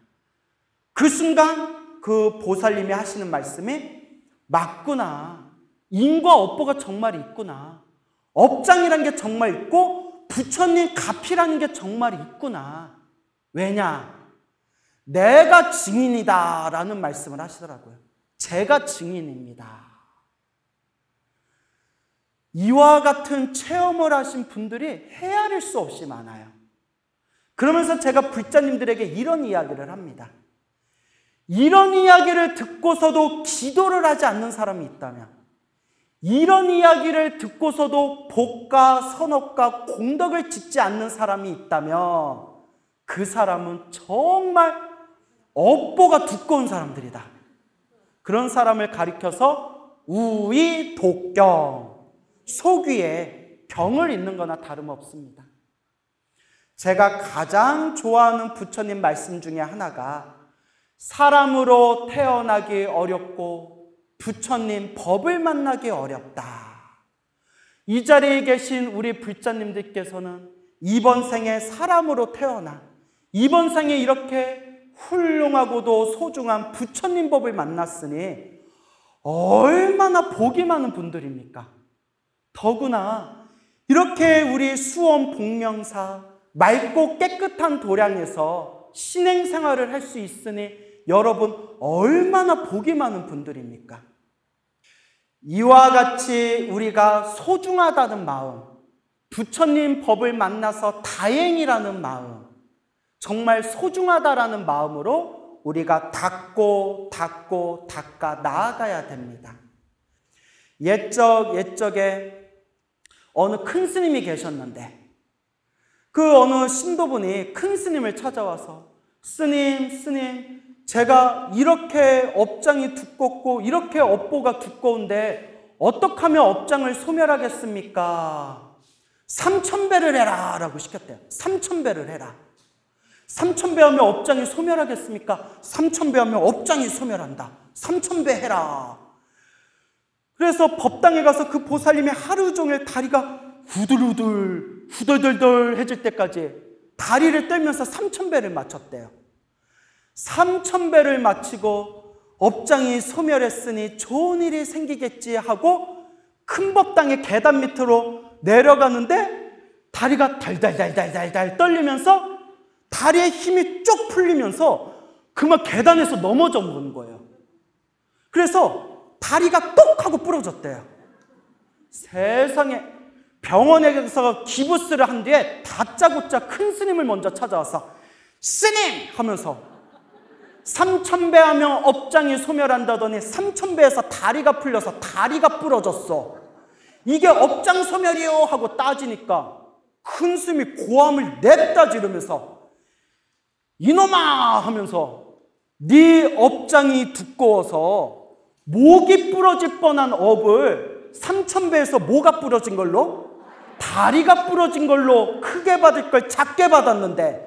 그 순간 그 보살님이 하시는 말씀이 맞구나. 인과 업보가 정말 있구나. 업장이란 게 정말 있고 부처님 가피라는 게 정말 있구나. 왜냐? 내가 증인이다 라는 말씀을 하시더라고요. 제가 증인입니다. 이와 같은 체험을 하신 분들이 헤아릴 수 없이 많아요. 그러면서 제가 불자님들에게 이런 이야기를 합니다. 이런 이야기를 듣고서도 기도를 하지 않는 사람이 있다면, 이런 이야기를 듣고서도 복과 선업과 공덕을 짓지 않는 사람이 있다면 그 사람은 정말 업보가 두꺼운 사람들이다. 그런 사람을 가리켜서 우의독경, 속위에 병을 있는 거나 다름없습니다. 제가 가장 좋아하는 부처님 말씀 중에 하나가 사람으로 태어나기 어렵고 부처님 법을 만나기 어렵다. 이 자리에 계신 우리 불자님들께서는 이번 생에 사람으로 태어나 이번 생에 이렇게 훌륭하고도 소중한 부처님 법을 만났으니 얼마나 복이 많은 분들입니까? 더구나 이렇게 우리 수원 복령사 맑고 깨끗한 도량에서 신행생활을 할 수 있으니 여러분 얼마나 복이 많은 분들입니까? 이와 같이 우리가 소중하다는 마음, 부처님 법을 만나서 다행이라는 마음, 정말 소중하다라는 마음으로 우리가 닦아 나아가야 됩니다. 옛적에 어느 큰 스님이 계셨는데 그 어느 신도분이 큰 스님을 찾아와서 스님, 제가 이렇게 업장이 두껍고 이렇게 업보가 두꺼운데 어떻게 하면 업장을 소멸하겠습니까? 3000배를 해라 라고 시켰대요. 3000배를 해라. 3000배 하면 업장이 소멸하겠습니까? 3000배 하면 업장이 소멸한다. 3000배 해라. 그래서 법당에 가서 그 보살님이 하루 종일 다리가 후들후들 해질 때까지 다리를 떨면서 3000배를 맞췄대요. 3000배를 마치고 업장이 소멸했으니 좋은 일이 생기겠지 하고 큰 법당의 계단 밑으로 내려가는데 다리가 달달달달달달 떨리면서 다리에 힘이 쭉 풀리면서 그만 계단에서 넘어져 버린 거예요. 그래서 다리가 똑 하고 부러졌대요. 세상에. 병원에서 기부스를 한 뒤에 다짜고짜 큰 스님을 먼저 찾아와서 스님! 하면서 3000배 하면 업장이 소멸한다더니 3000배에서 다리가 풀려서 다리가 부러졌어. 이게 업장 소멸이요 하고 따지니까 큰 스님이 고함을 냈다 지르면서 이놈아 하면서 네 업장이 두꺼워서 목이 부러질 뻔한 업을 3000배에서 뭐가 부러진 걸로? 다리가 부러진 걸로 크게 받을 걸 작게 받았는데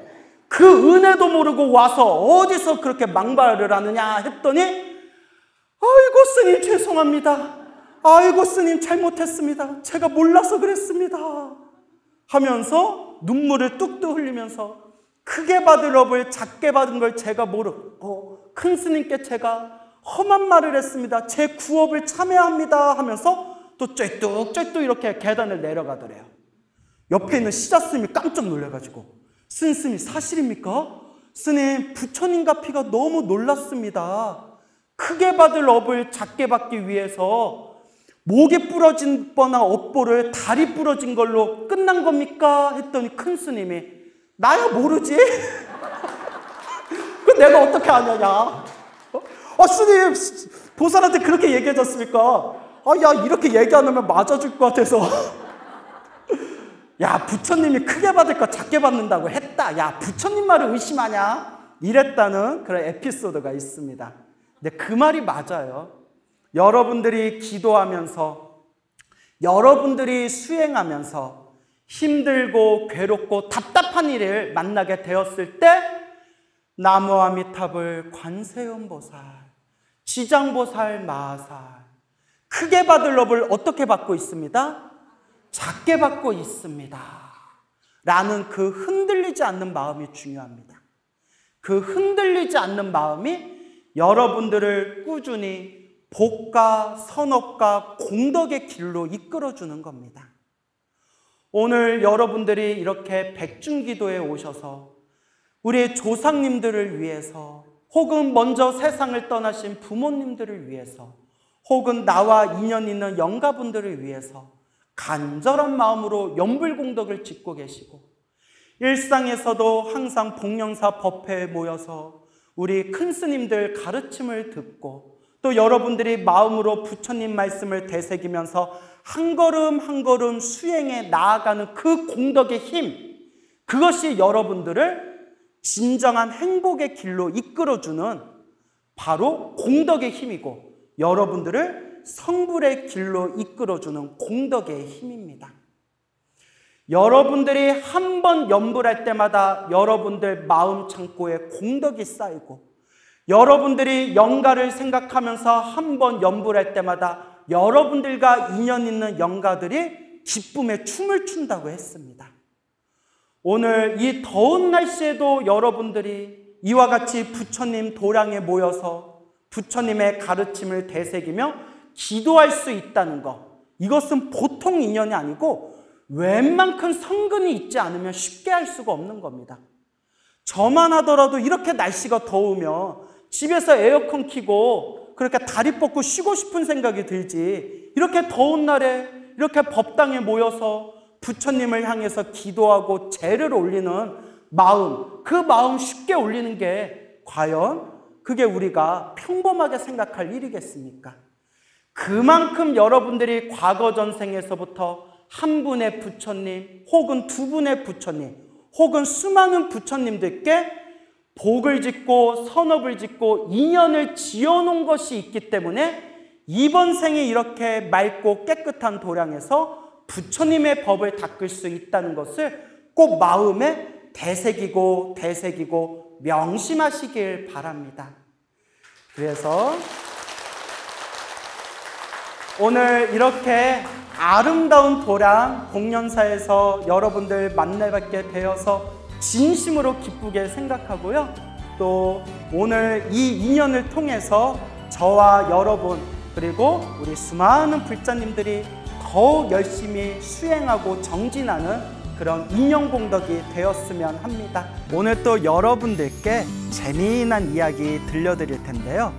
그 은혜도 모르고 와서 어디서 그렇게 망발을 하느냐 했더니 아이고 스님 죄송합니다. 아이고 스님 잘못했습니다. 제가 몰라서 그랬습니다. 하면서 눈물을 뚝뚝 흘리면서 크게 받을 업을 작게 받은 걸 제가 모르고 큰 스님께 제가 험한 말을 했습니다. 제 구업을 참회합니다 하면서 또 쩔뚝쩔뚝 이렇게 계단을 내려가더래요. 옆에 있는 시자스님이 깜짝 놀래가지고 스님이 사실입니까? 스님 부처님 가피가 너무 놀랐습니다. 크게 받을 업을 작게 받기 위해서 목이 부러진 뻔한 업보를 다리 부러진 걸로 끝난 겁니까? 했더니 큰 스님이 나야 모르지? 그 내가 어떻게 아냐냐? 스님 보살한테 그렇게 얘기해줬습니까? 야 이렇게 얘기 안 하면 맞아줄 것 같아서 야 부처님이 크게 받을 거 작게 받는다고 했다. 야 부처님 말을 의심하냐? 이랬다는 그런 에피소드가 있습니다. 근데 그 말이 맞아요. 여러분들이 기도하면서 여러분들이 수행하면서 힘들고 괴롭고 답답한 일을 만나게 되었을 때 나무아미타불 관세음보살, 지장보살, 마하살 크게 받을 업을 어떻게 받고 있습니다? 작게 받고 있습니다. 라는 그 흔들리지 않는 마음이 중요합니다. 그 흔들리지 않는 마음이 여러분들을 꾸준히 복과 선업과 공덕의 길로 이끌어주는 겁니다. 오늘 여러분들이 이렇게 백중기도에 오셔서 우리 조상님들을 위해서 혹은 먼저 세상을 떠나신 부모님들을 위해서 혹은 나와 인연 있는 영가분들을 위해서 간절한 마음으로 연불공덕을 짓고 계시고 일상에서도 항상 복령사 법회에 모여서 우리 큰 스님들 가르침을 듣고 또 여러분들이 마음으로 부처님 말씀을 되새기면서 한 걸음 한 걸음 수행해 나아가는 그 공덕의 힘, 그것이 여러분들을 진정한 행복의 길로 이끌어주는 바로 공덕의 힘이고 여러분들을 성불의 길로 이끌어주는 공덕의 힘입니다. 여러분들이 한 번 연불할 때마다 여러분들 마음 창고에 공덕이 쌓이고 여러분들이 영가를 생각하면서 한 번 연불할 때마다 여러분들과 인연 있는 영가들이 기쁨의 춤을 춘다고 했습니다. 오늘 이 더운 날씨에도 여러분들이 이와 같이 부처님 도량에 모여서 부처님의 가르침을 되새기며 기도할 수 있다는 것, 이것은 보통 인연이 아니고 웬만큼 성근이 있지 않으면 쉽게 할 수가 없는 겁니다. 저만 하더라도 이렇게 날씨가 더우면 집에서 에어컨 켜고 그렇게 다리 뻗고 쉬고 싶은 생각이 들지, 이렇게 더운 날에 이렇게 법당에 모여서 부처님을 향해서 기도하고 제를 올리는 마음, 그 마음 쉽게 올리는 게 과연 그게 우리가 평범하게 생각할 일이겠습니까? 그만큼 여러분들이 과거 전생에서부터 한 분의 부처님 혹은 두 분의 부처님 혹은 수많은 부처님들께 복을 짓고 선업을 짓고 인연을 지어놓은 것이 있기 때문에 이번 생에 이렇게 맑고 깨끗한 도량에서 부처님의 법을 닦을 수 있다는 것을 꼭 마음에 되새기고 명심하시길 바랍니다. 그래서 오늘 이렇게 아름다운 도량 공연사에서 여러분들 만나뵙게 되어서 진심으로 기쁘게 생각하고요. 또 오늘 이 인연을 통해서 저와 여러분 그리고 우리 수많은 불자님들이 더욱 열심히 수행하고 정진하는 그런 인연공덕이 되었으면 합니다. 오늘 또 여러분들께 재미난 이야기 들려드릴 텐데요.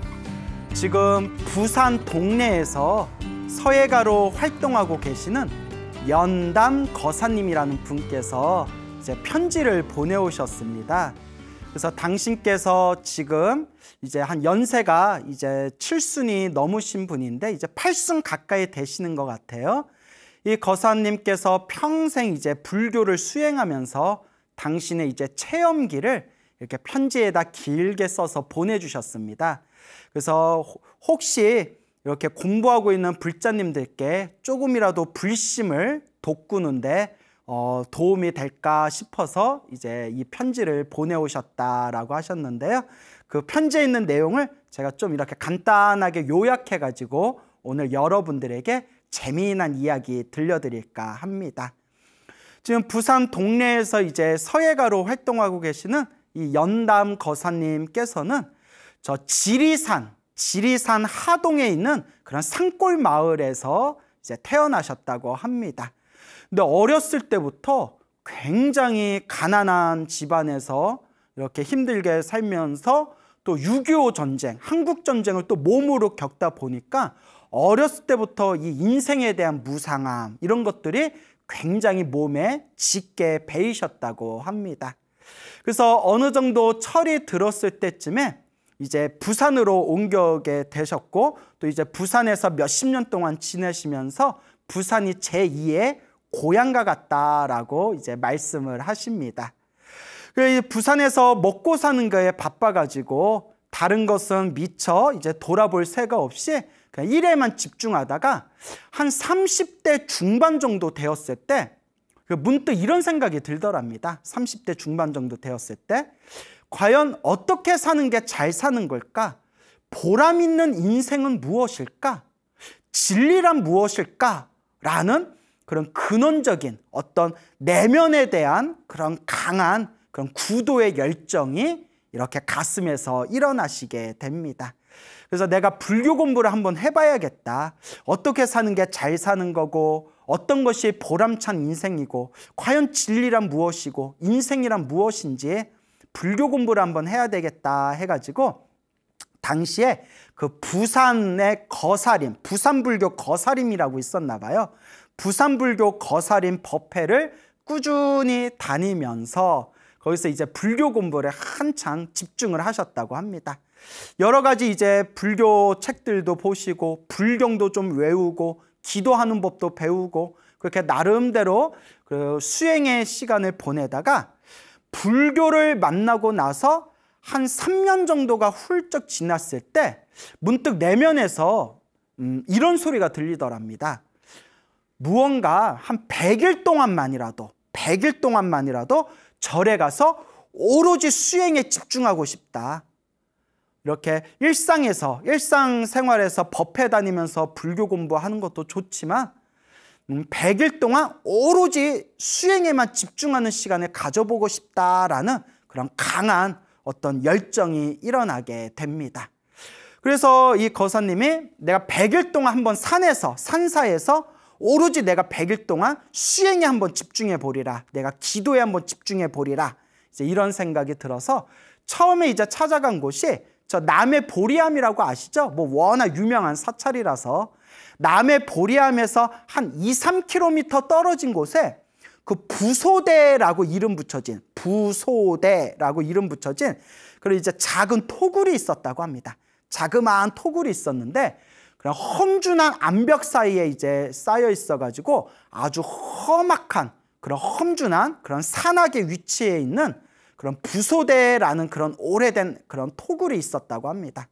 지금 부산 동네에서 서예가로 활동하고 계시는 연담 거사님이라는 분께서 이제 편지를 보내오셨습니다. 그래서 당신께서 지금 이제 한 연세가 이제 7순이 넘으신 분인데 이제 8순 가까이 되시는 것 같아요. 이 거사님께서 평생 이제 불교를 수행하면서 당신의 이제 체험기를 이렇게 편지에다 길게 써서 보내주셨습니다. 그래서 혹시 이렇게 공부하고 있는 불자님들께 조금이라도 불심을 돋구는데 도움이 될까 싶어서 이제 이 편지를 보내오셨다라고 하셨는데요. 그 편지에 있는 내용을 제가 좀 이렇게 간단하게 요약해가지고 오늘 여러분들에게 재미난 이야기 들려드릴까 합니다. 지금 부산 동네에서 이제 서예가로 활동하고 계시는 이 연담 거사님께서는 저 지리산 하동에 있는 그런 산골 마을에서 이제 태어나셨다고 합니다. 근데 어렸을 때부터 굉장히 가난한 집안에서 이렇게 힘들게 살면서 또 6.25 전쟁, 한국 전쟁을 또 몸으로 겪다 보니까 어렸을 때부터 이 인생에 대한 무상함 이런 것들이 굉장히 몸에 짙게 배이셨다고 합니다. 그래서 어느 정도 철이 들었을 때쯤에 이제 부산으로 옮겨게 되셨고 또 이제 부산에서 몇십 년 동안 지내시면서 부산이 제2의 고향과 같다라고 이제 말씀을 하십니다. 부산에서 먹고 사는 거에 바빠가지고 다른 것은 미처 이제 돌아볼 새가 없이 그냥 일에만 집중하다가 한 30대 중반 정도 되었을 때 문득 이런 생각이 들더랍니다. 30대 중반 정도 되었을 때 과연 어떻게 사는 게 잘 사는 걸까? 보람 있는 인생은 무엇일까? 진리란 무엇일까? 라는 그런 근원적인 어떤 내면에 대한 그런 강한 그런 구도의 열정이 이렇게 가슴에서 일어나시게 됩니다. 그래서 내가 불교 공부를 한번 해봐야겠다. 어떻게 사는 게 잘 사는 거고 어떤 것이 보람찬 인생이고 과연 진리란 무엇이고 인생이란 무엇인지 불교 공부를 한번 해야 되겠다 해가지고 당시에 그 부산의 거사림, 부산불교 거사림이라고 있었나 봐요. 부산불교 거사림 법회를 꾸준히 다니면서 거기서 이제 불교 공부를 한창 집중을 하셨다고 합니다. 여러 가지 이제 불교 책들도 보시고 불경도 좀 외우고 기도하는 법도 배우고 그렇게 나름대로 그 수행의 시간을 보내다가 불교를 만나고 나서 한 3년 정도가 훌쩍 지났을 때 문득 내면에서 이런 소리가 들리더랍니다. 무언가 한 100일 동안만이라도 절에 가서 오로지 수행에 집중하고 싶다. 이렇게 일상생활에서 법회 다니면서 불교 공부하는 것도 좋지만 100일 동안 오로지 수행에만 집중하는 시간을 가져보고 싶다라는 그런 강한 어떤 열정이 일어나게 됩니다. 그래서 이 거사님이 내가 100일 동안 한번 산사에서 오로지 내가 100일 동안 수행에 한번 집중해 보리라. 내가 기도에 한번 집중해 보리라. 이제 이런 생각이 들어서 처음에 이제 찾아간 곳이 저 남해 보리암이라고 아시죠? 뭐 워낙 유명한 사찰이라서 남해 보리암에서 한 2, 3km 떨어진 곳에 그 부소대라고 이름 붙여진 그리고 이제 작은 토굴이 있었다고 합니다. 자그마한 토굴이 있었는데 그냥 험준한 암벽 사이에 이제 쌓여 있어가지고 아주 험악한 그런 험준한 그런 산악의 위치에 있는 그런 부소대라는 그런 오래된 그런 토굴이 있었다고 합니다.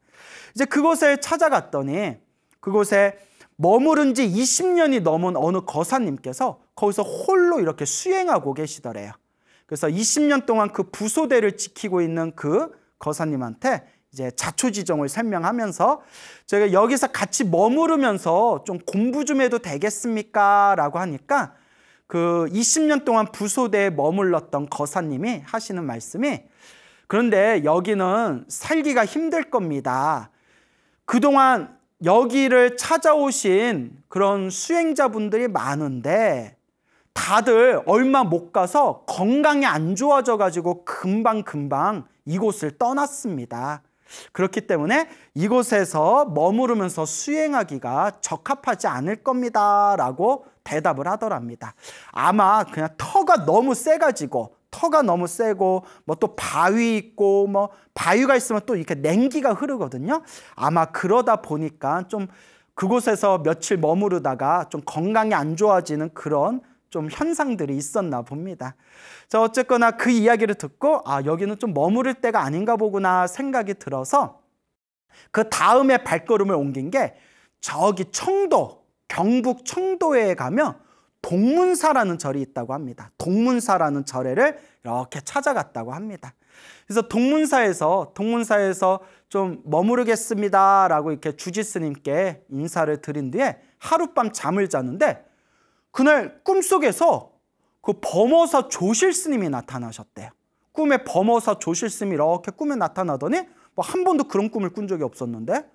이제 그곳에 찾아갔더니 그곳에 머무른 지 20년이 넘은 어느 거사님께서 거기서 홀로 이렇게 수행하고 계시더래요. 그래서 20년 동안 그 부소대를 지키고 있는 그 거사님한테 이제 자초지종을 설명하면서 제가 여기서 같이 머무르면서 좀 공부 좀 해도 되겠습니까? 라고 하니까 그 20년 동안 부소대에 머물렀던 거사님이 하시는 말씀이 그런데 여기는 살기가 힘들 겁니다. 그동안 여기를 찾아오신 그런 수행자분들이 많은데 다들 얼마 못 가서 건강이 안 좋아져가지고 금방금방 이곳을 떠났습니다. 그렇기 때문에 이곳에서 머무르면서 수행하기가 적합하지 않을 겁니다 라고 대답을 하더랍니다. 아마 그냥 터가 너무 세고 뭐 또 바위 있고 뭐 바위가 있으면 또 이렇게 냉기가 흐르거든요. 아마 그러다 보니까 좀 그곳에서 며칠 머무르다가 좀 건강이 안 좋아지는 그런 좀 현상들이 있었나 봅니다. 자, 어쨌거나 그 이야기를 듣고 여기는 좀 머무를 때가 아닌가 보구나 생각이 들어서 그 다음에 발걸음을 옮긴 게 저기 청도, 경북 청도에 가면 동문사라는 절이 있다고 합니다. 동문사라는 절에를 이렇게 찾아갔다고 합니다. 그래서 동문사에서 좀 머무르겠습니다라고 이렇게 주지스님께 인사를 드린 뒤에 하룻밤 잠을 자는데 그날 꿈속에서 그 범어사 조실스님이 나타나셨대요. 꿈에 범어사 조실스님이 이렇게 꿈에 나타나더니 뭐 한 번도 그런 꿈을 꾼 적이 없었는데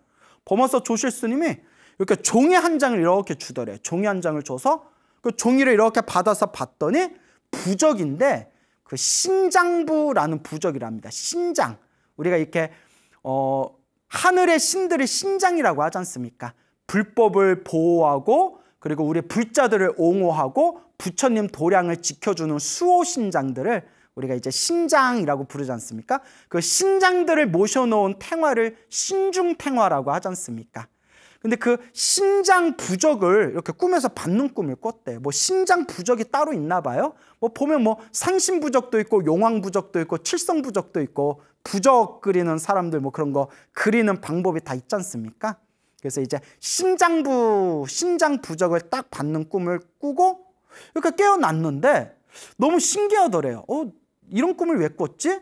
범어사 조실스님이 이렇게 종이 한 장을 이렇게 주더래요. 종이 한 장을 줘서 그 종이를 이렇게 받아서 봤더니 부적인데 그 신장부라는 부적이랍니다. 신장. 우리가 이렇게 하늘의 신들을 신장이라고 하지 않습니까? 불법을 보호하고 그리고 우리 불자들을 옹호하고 부처님 도량을 지켜주는 수호신장들을 우리가 이제 신장이라고 부르지 않습니까? 그 신장들을 모셔놓은 탱화를 신중탱화라고 하지 않습니까? 근데 그 신장 부적을 이렇게 꿈에서 받는 꿈을 꿨대요. 뭐 신장 부적이 따로 있나 봐요. 뭐 보면 뭐 상신 부적도 있고 용왕 부적도 있고 칠성 부적도 있고 부적 그리는 사람들 뭐 그런 거 그리는 방법이 다 있지 않습니까? 그래서 이제 신장 부적을 딱 받는 꿈을 꾸고 이렇게 깨어났는데 너무 신기하더래요. 이런 꿈을 왜 꿨지?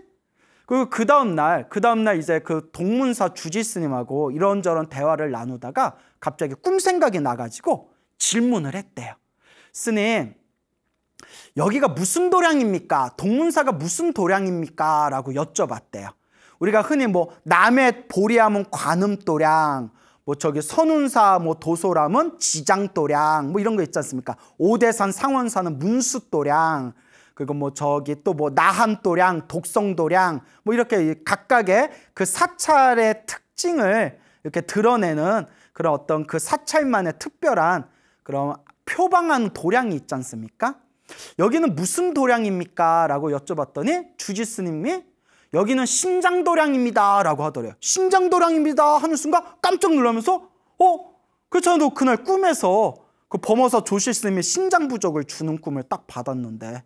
그리고 그 다음날 이제 그 동문사 주지스님하고 이런저런 대화를 나누다가 갑자기 꿈 생각이 나가지고 질문을 했대요. 스님, 여기가 무슨 도량입니까? 동문사가 무슨 도량입니까? 라고 여쭤봤대요. 우리가 흔히 뭐 남해 보리암은 관음도량, 뭐 저기 선운사 뭐 도소람은 지장도량 뭐 이런 거 있지 않습니까? 오대산 상원사는 문수도량, 그리고 뭐 저기 또 뭐 나함도량, 독성도량 뭐 이렇게 각각의 그 사찰의 특징을 이렇게 드러내는 그런 어떤 그 사찰만의 특별한 그런 표방한 도량이 있지 않습니까? 여기는 무슨 도량입니까? 라고 여쭤봤더니 주지스님이 여기는 신장도량입니다 라고 하더래요. 신장도량입니다 하는 순간 깜짝 놀라면서 그렇잖아, 너 그날 꿈에서 그 범어사 조실스님이 신장부적을 주는 꿈을 딱 받았는데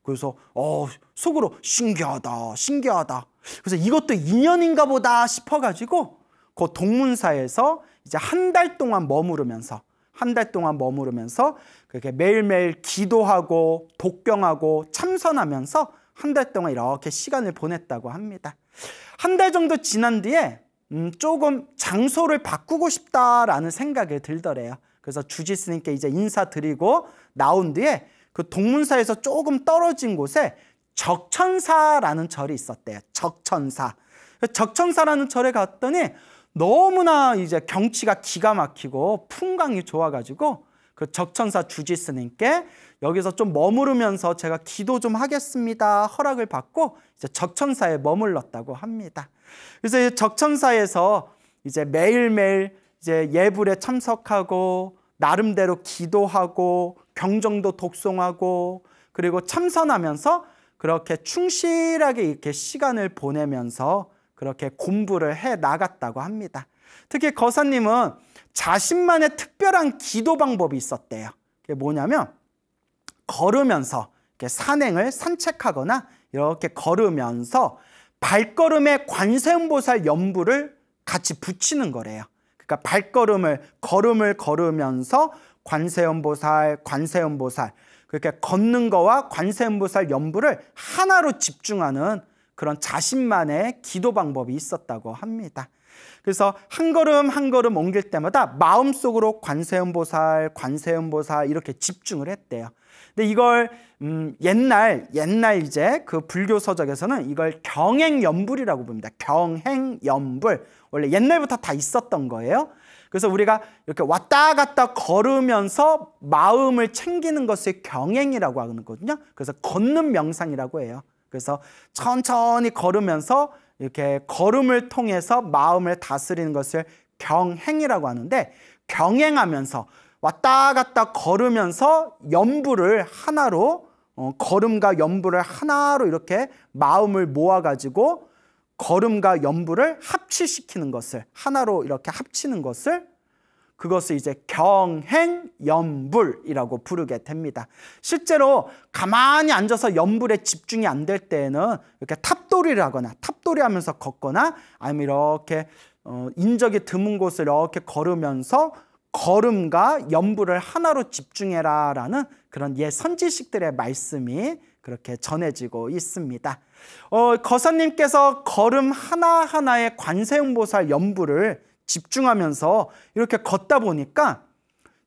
그래서 속으로 신기하다. 그래서 이것도 인연인가 보다 싶어가지고 그 동문사에서 이제 한 달 동안 머무르면서 그렇게 매일매일 기도하고 독경하고 참선하면서 한 달 동안 이렇게 시간을 보냈다고 합니다. 한 달 정도 지난 뒤에 조금 장소를 바꾸고 싶다라는 생각이 들더래요. 그래서 주지스님께 이제 인사드리고 나온 뒤에 그 동문사에서 조금 떨어진 곳에 적천사라는 절이 있었대요. 적천사라는 절에 갔더니 너무나 이제 경치가 기가 막히고 풍광이 좋아가지고 그 적천사 주지스님께 여기서 좀 머무르면서 제가 기도 좀 하겠습니다 허락을 받고 이제 적천사에 머물렀다고 합니다. 그래서 이 적천사에서 이제 매일매일 이제 예불에 참석하고 나름대로 기도하고 경정도 독송하고 그리고 참선하면서 그렇게 충실하게 이렇게 시간을 보내면서 그렇게 공부를 해 나갔다고 합니다. 특히 거사님은 자신만의 특별한 기도 방법이 있었대요. 그게 뭐냐면 걸으면서 이렇게 산행을 산책하거나 이렇게 걸으면서 발걸음에 관세음보살 연부를 같이 붙이는 거래요. 그러니까 걸음을 걸으면서 관세음보살 그렇게 걷는 거와 관세음보살 연부를 하나로 집중하는 그런 자신만의 기도 방법이 있었다고 합니다. 그래서 한 걸음 한 걸음 옮길 때마다 마음속으로 관세음보살 이렇게 집중을 했대요. 근데 이걸 옛날 이제 그 불교 서적에서는 이걸 경행연불이라고 부릅니다. 경행연불. 원래 옛날부터 다 있었던 거예요. 그래서 우리가 이렇게 왔다 갔다 걸으면서 마음을 챙기는 것을 경행이라고 하거든요. 그래서 걷는 명상이라고 해요. 그래서 천천히 걸으면서 이렇게 걸음을 통해서 마음을 다스리는 것을 경행이라고 하는데, 경행하면서 왔다 갔다 걸으면서 연부를 하나로 걸음과 연부를 하나로 이렇게 마음을 모아가지고 걸음과 연부를 합치시키는 것을 하나로 이렇게 합치는 것을 그것을 이제 경행연불이라고 부르게 됩니다. 실제로 가만히 앉아서 연불에 집중이 안 될 때에는 이렇게 탑도리를 하거나 탑도리 하면서 걷거나 아니면 이렇게 인적이 드문 곳을 이렇게 걸으면서 걸음과 연부를 하나로 집중해라 라는 그런 옛 선지식들의 말씀이 그렇게 전해지고 있습니다. 거사님께서 걸음 하나하나의 관세음보살 연부를 집중하면서 이렇게 걷다 보니까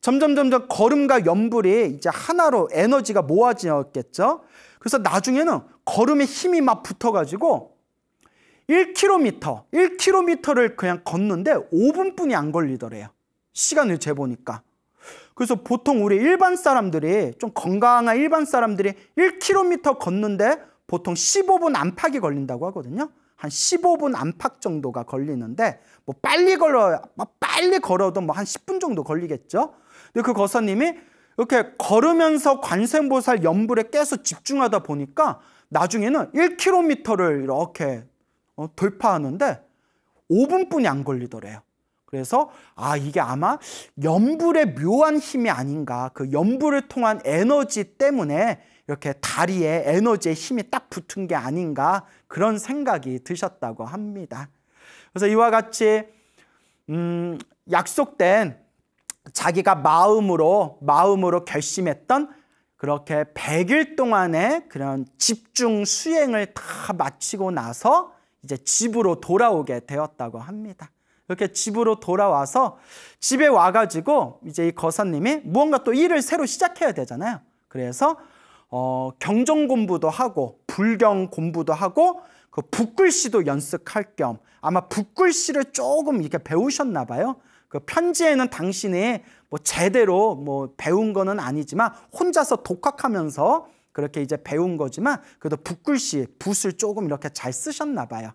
점점 걸음과 연불이 이제 하나로 에너지가 모아지었겠죠. 그래서 나중에는 걸음에 힘이 막 붙어가지고 1km를 그냥 걷는데 5분뿐이 안 걸리더래요. 시간을 재보니까. 그래서 보통 우리 일반 사람들이, 좀 건강한 일반 사람들이 1km 걷는데 보통 15분 안팎이 걸린다고 하거든요. 한 15분 안팎 정도가 걸리는데, 뭐 빨리 걸어도 뭐 한 10분 정도 걸리겠죠. 근데 그 거사님이 이렇게 걸으면서 관세음보살 연불에 계속 집중하다 보니까 나중에는 1km를 이렇게 돌파하는데 5분뿐이 안 걸리더래요. 그래서 이게 아마 연불의 묘한 힘이 아닌가, 그 연불을 통한 에너지 때문에 이렇게 다리에 에너지의 힘이 딱 붙은 게 아닌가, 그런 생각이 드셨다고 합니다. 그래서 이와 같이 약속된 자기가 마음으로 결심했던 그렇게 100일 동안의 그런 집중 수행을 다 마치고 나서 이제 집으로 돌아오게 되었다고 합니다. 이렇게 집으로 돌아와서 집에 와가지고 이제 이 거사님이 무언가 또 일을 새로 시작해야 되잖아요. 그래서 경정 공부도 하고 불경 공부도 하고 그 붓글씨도 연습할 겸 아마 붓글씨를 조금 이렇게 배우셨나 봐요. 그 편지에는 당신이 뭐 제대로 뭐 배운 거는 아니지만 혼자서 독학하면서 그렇게 이제 배운 거지만 그래도 붓글씨, 붓을 조금 이렇게 잘 쓰셨나 봐요.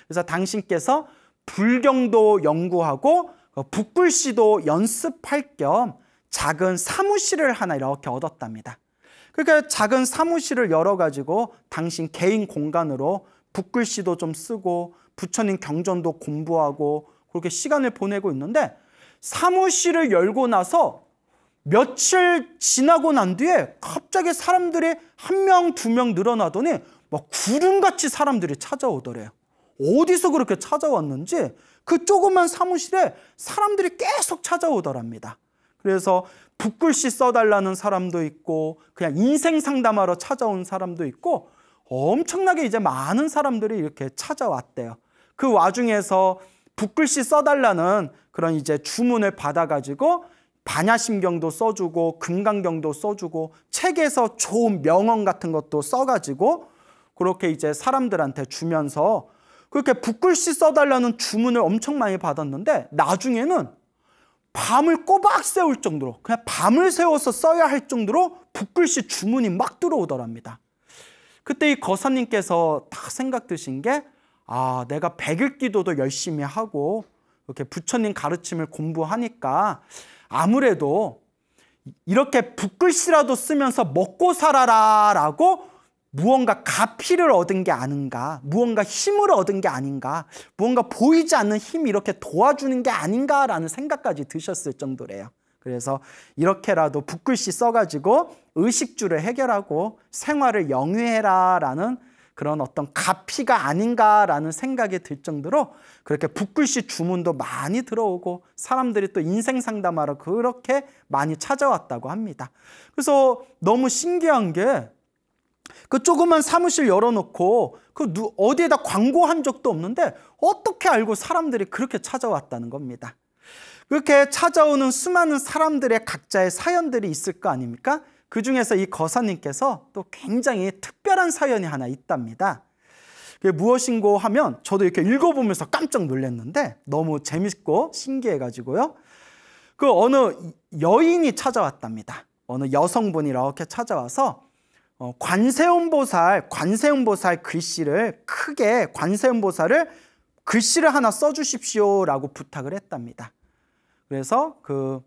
그래서 당신께서 불경도 연구하고 붓글씨도 연습할 겸 작은 사무실을 하나 이렇게 얻었답니다. 그러니까 작은 사무실을 열어가지고 당신 개인 공간으로 붓글씨도 좀 쓰고 부처님 경전도 공부하고 그렇게 시간을 보내고 있는데, 사무실을 열고 나서 며칠 지나고 난 뒤에 갑자기 사람들이 1명, 2명 늘어나더니 막 구름같이 사람들이 찾아오더래요. 어디서 그렇게 찾아왔는지 그 조그만 사무실에 사람들이 계속 찾아오더랍니다. 그래서 붓글씨 써달라는 사람도 있고 그냥 인생 상담하러 찾아온 사람도 있고 엄청나게 이제 많은 사람들이 이렇게 찾아왔대요. 그 와중에서 붓글씨 써달라는 그런 이제 주문을 받아가지고 반야심경도 써주고 금강경도 써주고 책에서 좋은 명언 같은 것도 써가지고 그렇게 이제 사람들한테 주면서 그렇게 붓글씨 써달라는 주문을 엄청 많이 받았는데, 나중에는 밤을 꼬박 세울 정도로, 그냥 밤을 새워서 써야 할 정도로 붓글씨 주문이 막 들어오더랍니다. 그때 이 거사님께서 딱 생각 드신 게, 내가 100일 기도도 열심히 하고 이렇게 부처님 가르침을 공부하니까 아무래도 이렇게 붓글씨라도 쓰면서 먹고 살아라 라고 무언가 가피를 얻은 게 아닌가, 무언가 힘을 얻은 게 아닌가, 무언가 보이지 않는 힘이 이렇게 도와주는 게 아닌가라는 생각까지 드셨을 정도래요. 그래서 이렇게라도 붓글씨 써가지고 의식주를 해결하고 생활을 영위해라 라는 그런 어떤 가피가 아닌가라는 생각이 들 정도로 그렇게 붓글씨 주문도 많이 들어오고 사람들이 또 인생 상담하러 그렇게 많이 찾아왔다고 합니다. 그래서 너무 신기한 게, 그 조그만 사무실 열어놓고 어디에다 광고한 적도 없는데 어떻게 알고 사람들이 그렇게 찾아왔다는 겁니다. 그렇게 찾아오는 수많은 사람들의 각자의 사연들이 있을 거 아닙니까? 그 중에서 이 거사님께서 또 굉장히 특별한 사연이 하나 있답니다. 그게 무엇인고 하면 저도 이렇게 읽어보면서 깜짝 놀랐는데 너무 재밌고 신기해가지고요. 그 어느 여인이 찾아왔답니다. 어느 여성분이 이렇게 찾아와서 관세음보살 글씨를 크게, 관세음보살을 글씨를 하나 써주십시오라고 부탁을 했답니다. 그래서 그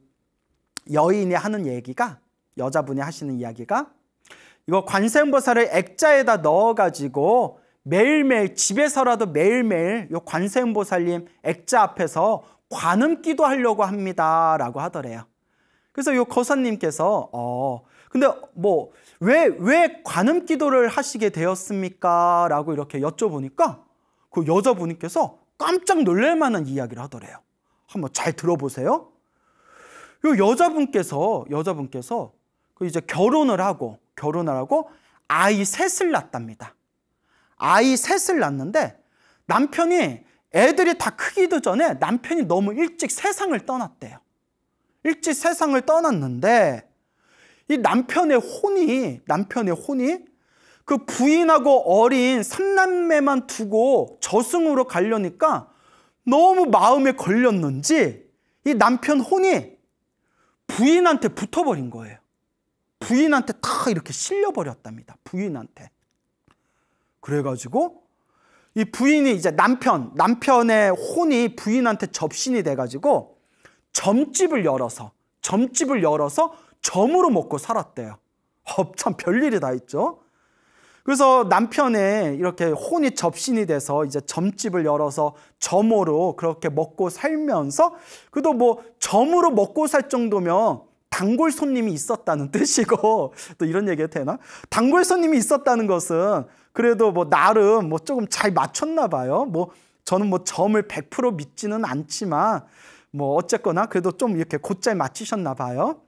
여인이 하는 얘기가, 여자분이 하시는 이야기가, 이거 관세음보살을 액자에다 넣어가지고 매일매일, 집에서라도 매일매일 요 관세음보살님 액자 앞에서 관음기도 하려고 합니다 라고 하더래요. 그래서 요 거사님께서 근데 뭐 왜 관음기도를 하시게 되었습니까? 라고 이렇게 여쭤보니까 그 여자분께서 깜짝 놀랄 만한 이야기를 하더래요. 한번 잘 들어보세요. 요 여자분께서 그 이제 결혼을 하고 아이 셋을 낳답니다. 아이 셋을 낳는데 남편이, 애들이 다 크기도 전에 남편이 너무 일찍 세상을 떠났대요. 일찍 세상을 떠났는데 이 남편의 혼이 그 부인하고 어린 3남매만 두고 저승으로 가려니까 너무 마음에 걸렸는지 이 남편 혼이 부인한테 붙어버린 거예요. 부인한테 다 이렇게 실려버렸답니다. 부인한테. 그래가지고 이 부인이 이제 남편의 혼이 부인한테 접신이 돼가지고 점집을 열어서 점으로 먹고 살았대요. 참 별일이 다 있죠. 그래서 남편의 이렇게 혼이 접신이 돼서 이제 점집을 열어서 점으로 그렇게 먹고 살면서, 그래도 뭐 점으로 먹고 살 정도면 단골 손님이 있었다는 뜻이고, 또 이런 얘기 해도 되나? 단골 손님이 있었다는 것은 그래도 뭐 나름 뭐 조금 잘 맞췄나 봐요. 뭐 저는 뭐 점을 100% 믿지는 않지만 뭐 어쨌거나 그래도 좀 이렇게 곧잘 맞추셨나 봐요.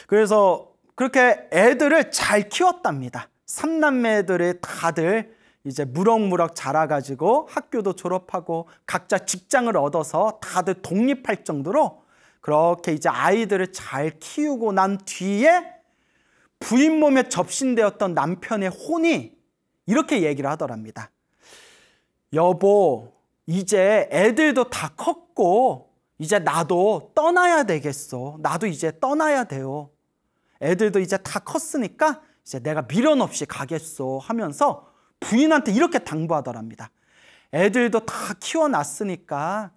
그래서 그렇게 애들을 잘 키웠답니다. 3남매들이 다들 이제 무럭무럭 자라가지고 학교도 졸업하고 각자 직장을 얻어서 다들 독립할 정도로 그렇게 이제 아이들을 잘 키우고 난 뒤에 부인 몸에 접신되었던 남편의 혼이 이렇게 얘기를 하더랍니다. 여보, 이제 애들도 다 컸고 이제 나도 떠나야 되겠어. 나도 이제 떠나야 돼요. 애들도 이제 다 컸으니까 이제 내가 미련 없이 가겠어 하면서 부인한테 이렇게 당부하더랍니다. 애들도 다 키워놨으니까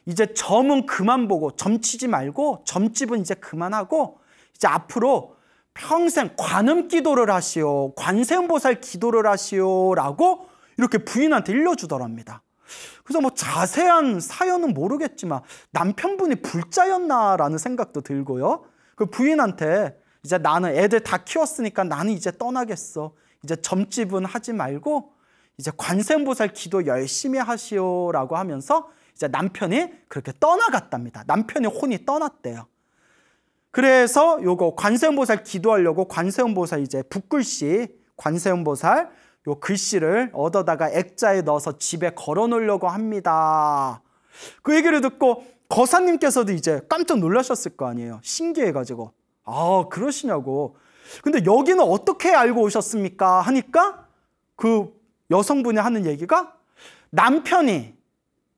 이제 점은 그만 보고, 점치지 말고 점집은 이제 그만하고 이제 앞으로 평생 관음 기도를 하시오, 관세음보살 기도를 하시오 라고 이렇게 부인한테 일러주더랍니다. 그래서 뭐 자세한 사연은 모르겠지만 남편분이 불자였나라는 생각도 들고요. 그 부인한테 이제 나는 애들 다 키웠으니까 나는 이제 떠나겠어. 이제 점집은 하지 말고 이제 관세음보살 기도 열심히 하시오라고 하면서 이제 남편이 그렇게 떠나갔답니다. 남편의 혼이 떠났대요. 그래서 요거 관세음보살 기도하려고 관세음보살 이제 붓글씨 관세음보살 요 글씨를 얻어다가 액자에 넣어서 집에 걸어 놓으려고 합니다. 그 얘기를 듣고 거사님께서도 이제 깜짝 놀라셨을 거 아니에요. 신기해가지고. 그러시냐고. 근데 여기는 어떻게 알고 오셨습니까? 하니까 그 여성분이 하는 얘기가 남편의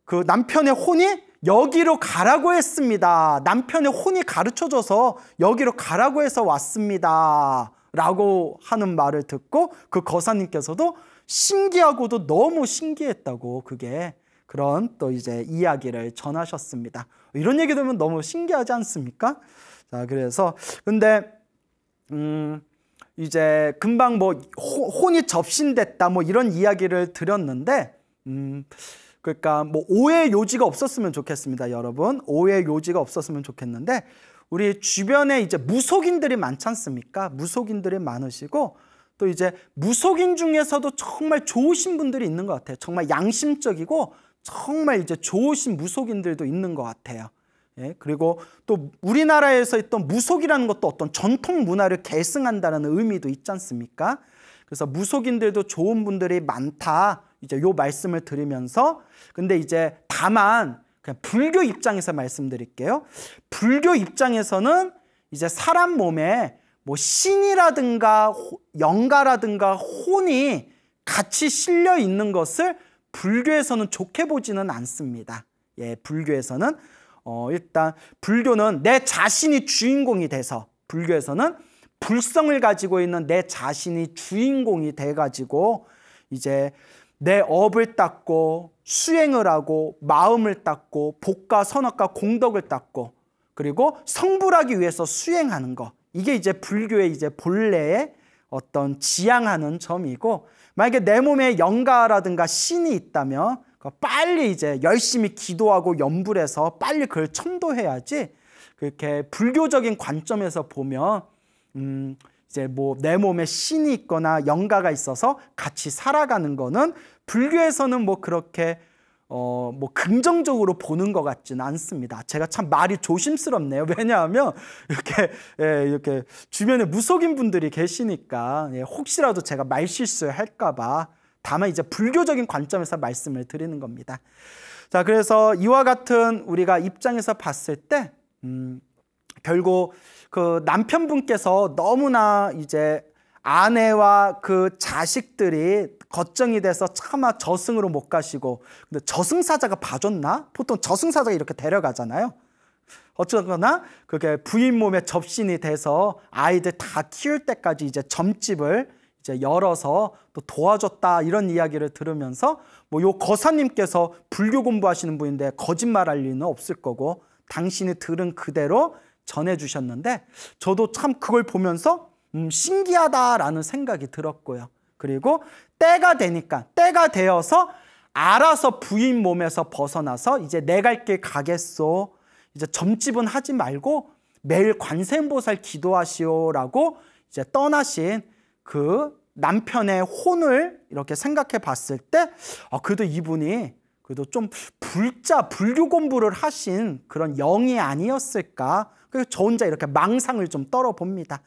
혼이 여기로 가라고 했습니다. 남편의 혼이 가르쳐줘서 여기로 가라고 해서 왔습니다. 라고 하는 말을 듣고 그 거사님께서도 신기하고도 너무 신기했다고 그게 그런 또 이제 이야기를 전하셨습니다. 이런 얘기 들으면 너무 신기하지 않습니까? 자, 그래서 근데 이제 금방 뭐 혼이 접신됐다 뭐 이런 이야기를 드렸는데 그러니까 뭐 오해 요지가 없었으면 좋겠습니다, 여러분. 오해 요지가 없었으면 좋겠는데 우리 주변에 이제 무속인들이 많지 않습니까? 무속인들이 많으시고 또 이제 무속인 중에서도 정말 좋으신 분들이 있는 것 같아요. 정말 양심적이고 정말 이제 좋으신 무속인들도 있는 것 같아요. 예, 그리고 또 우리나라에서 있던 무속이라는 것도 어떤 전통 문화를 계승한다는 의미도 있지 않습니까? 그래서 무속인들도 좋은 분들이 많다. 이제 요 말씀을 드리면서 근데 이제 다만 그냥 불교 입장에서 말씀드릴게요. 불교 입장에서는 이제 사람 몸에 뭐 신이라든가 영가라든가 혼이 같이 실려 있는 것을 불교에서는 좋게 보지는 않습니다. 예, 불교에서는 일단 불교는 내 자신이 주인공이 돼서 불교에서는 불성을 가지고 있는 내 자신이 주인공이 돼가지고 이제 내 업을 닦고 수행을 하고 마음을 닦고 복과 선악과 공덕을 닦고 그리고 성불하기 위해서 수행하는 거 이게 이제 불교의 이제 본래의 어떤 지향하는 점이고 만약에 내 몸에 영가라든가 신이 있다면 빨리 이제 열심히 기도하고 염불해서 빨리 그걸 첨도해야지 그렇게 불교적인 관점에서 보면 이제 뭐 내 몸에 신이 있거나 영가가 있어서 같이 살아가는 거는 불교에서는 뭐 그렇게 뭐 긍정적으로 보는 것 같지는 않습니다. 제가 참 말이 조심스럽네요. 왜냐하면 이렇게 주변에 무속인 분들이 계시니까 혹시라도 제가 말 실수할까봐 다만 이제 불교적인 관점에서 말씀을 드리는 겁니다. 자, 그래서 이와 같은 우리가 입장에서 봤을 때 결국 그 남편분께서 너무나 이제 아내와 그 자식들이 걱정이 돼서 차마 저승으로 못 가시고 근데 저승사자가 봐줬나? 보통 저승사자가 이렇게 데려가잖아요. 어쩌거나 그게 부인 몸에 접신이 돼서 아이들 다 키울 때까지 이제 점집을 이제 열어서 또 도와줬다 이런 이야기를 들으면서 뭐 요 거사님께서 불교 공부하시는 분인데 거짓말할 리는 없을 거고 당신이 들은 그대로 전해주셨는데 저도 참 그걸 보면서 신기하다라는 생각이 들었고요. 그리고 때가 되니까 때가 되어서 알아서 부인 몸에서 벗어나서 이제 내 갈 길 가겠소. 이제 점집은 하지 말고 매일 관세음보살 기도하시오라고 이제 떠나신 그 남편의 혼을 이렇게 생각해 봤을 때 그래도 이분이 그래도 좀 불교 공부를 하신 그런 영이 아니었을까. 그래서 저 혼자 이렇게 망상을 좀 떨어봅니다.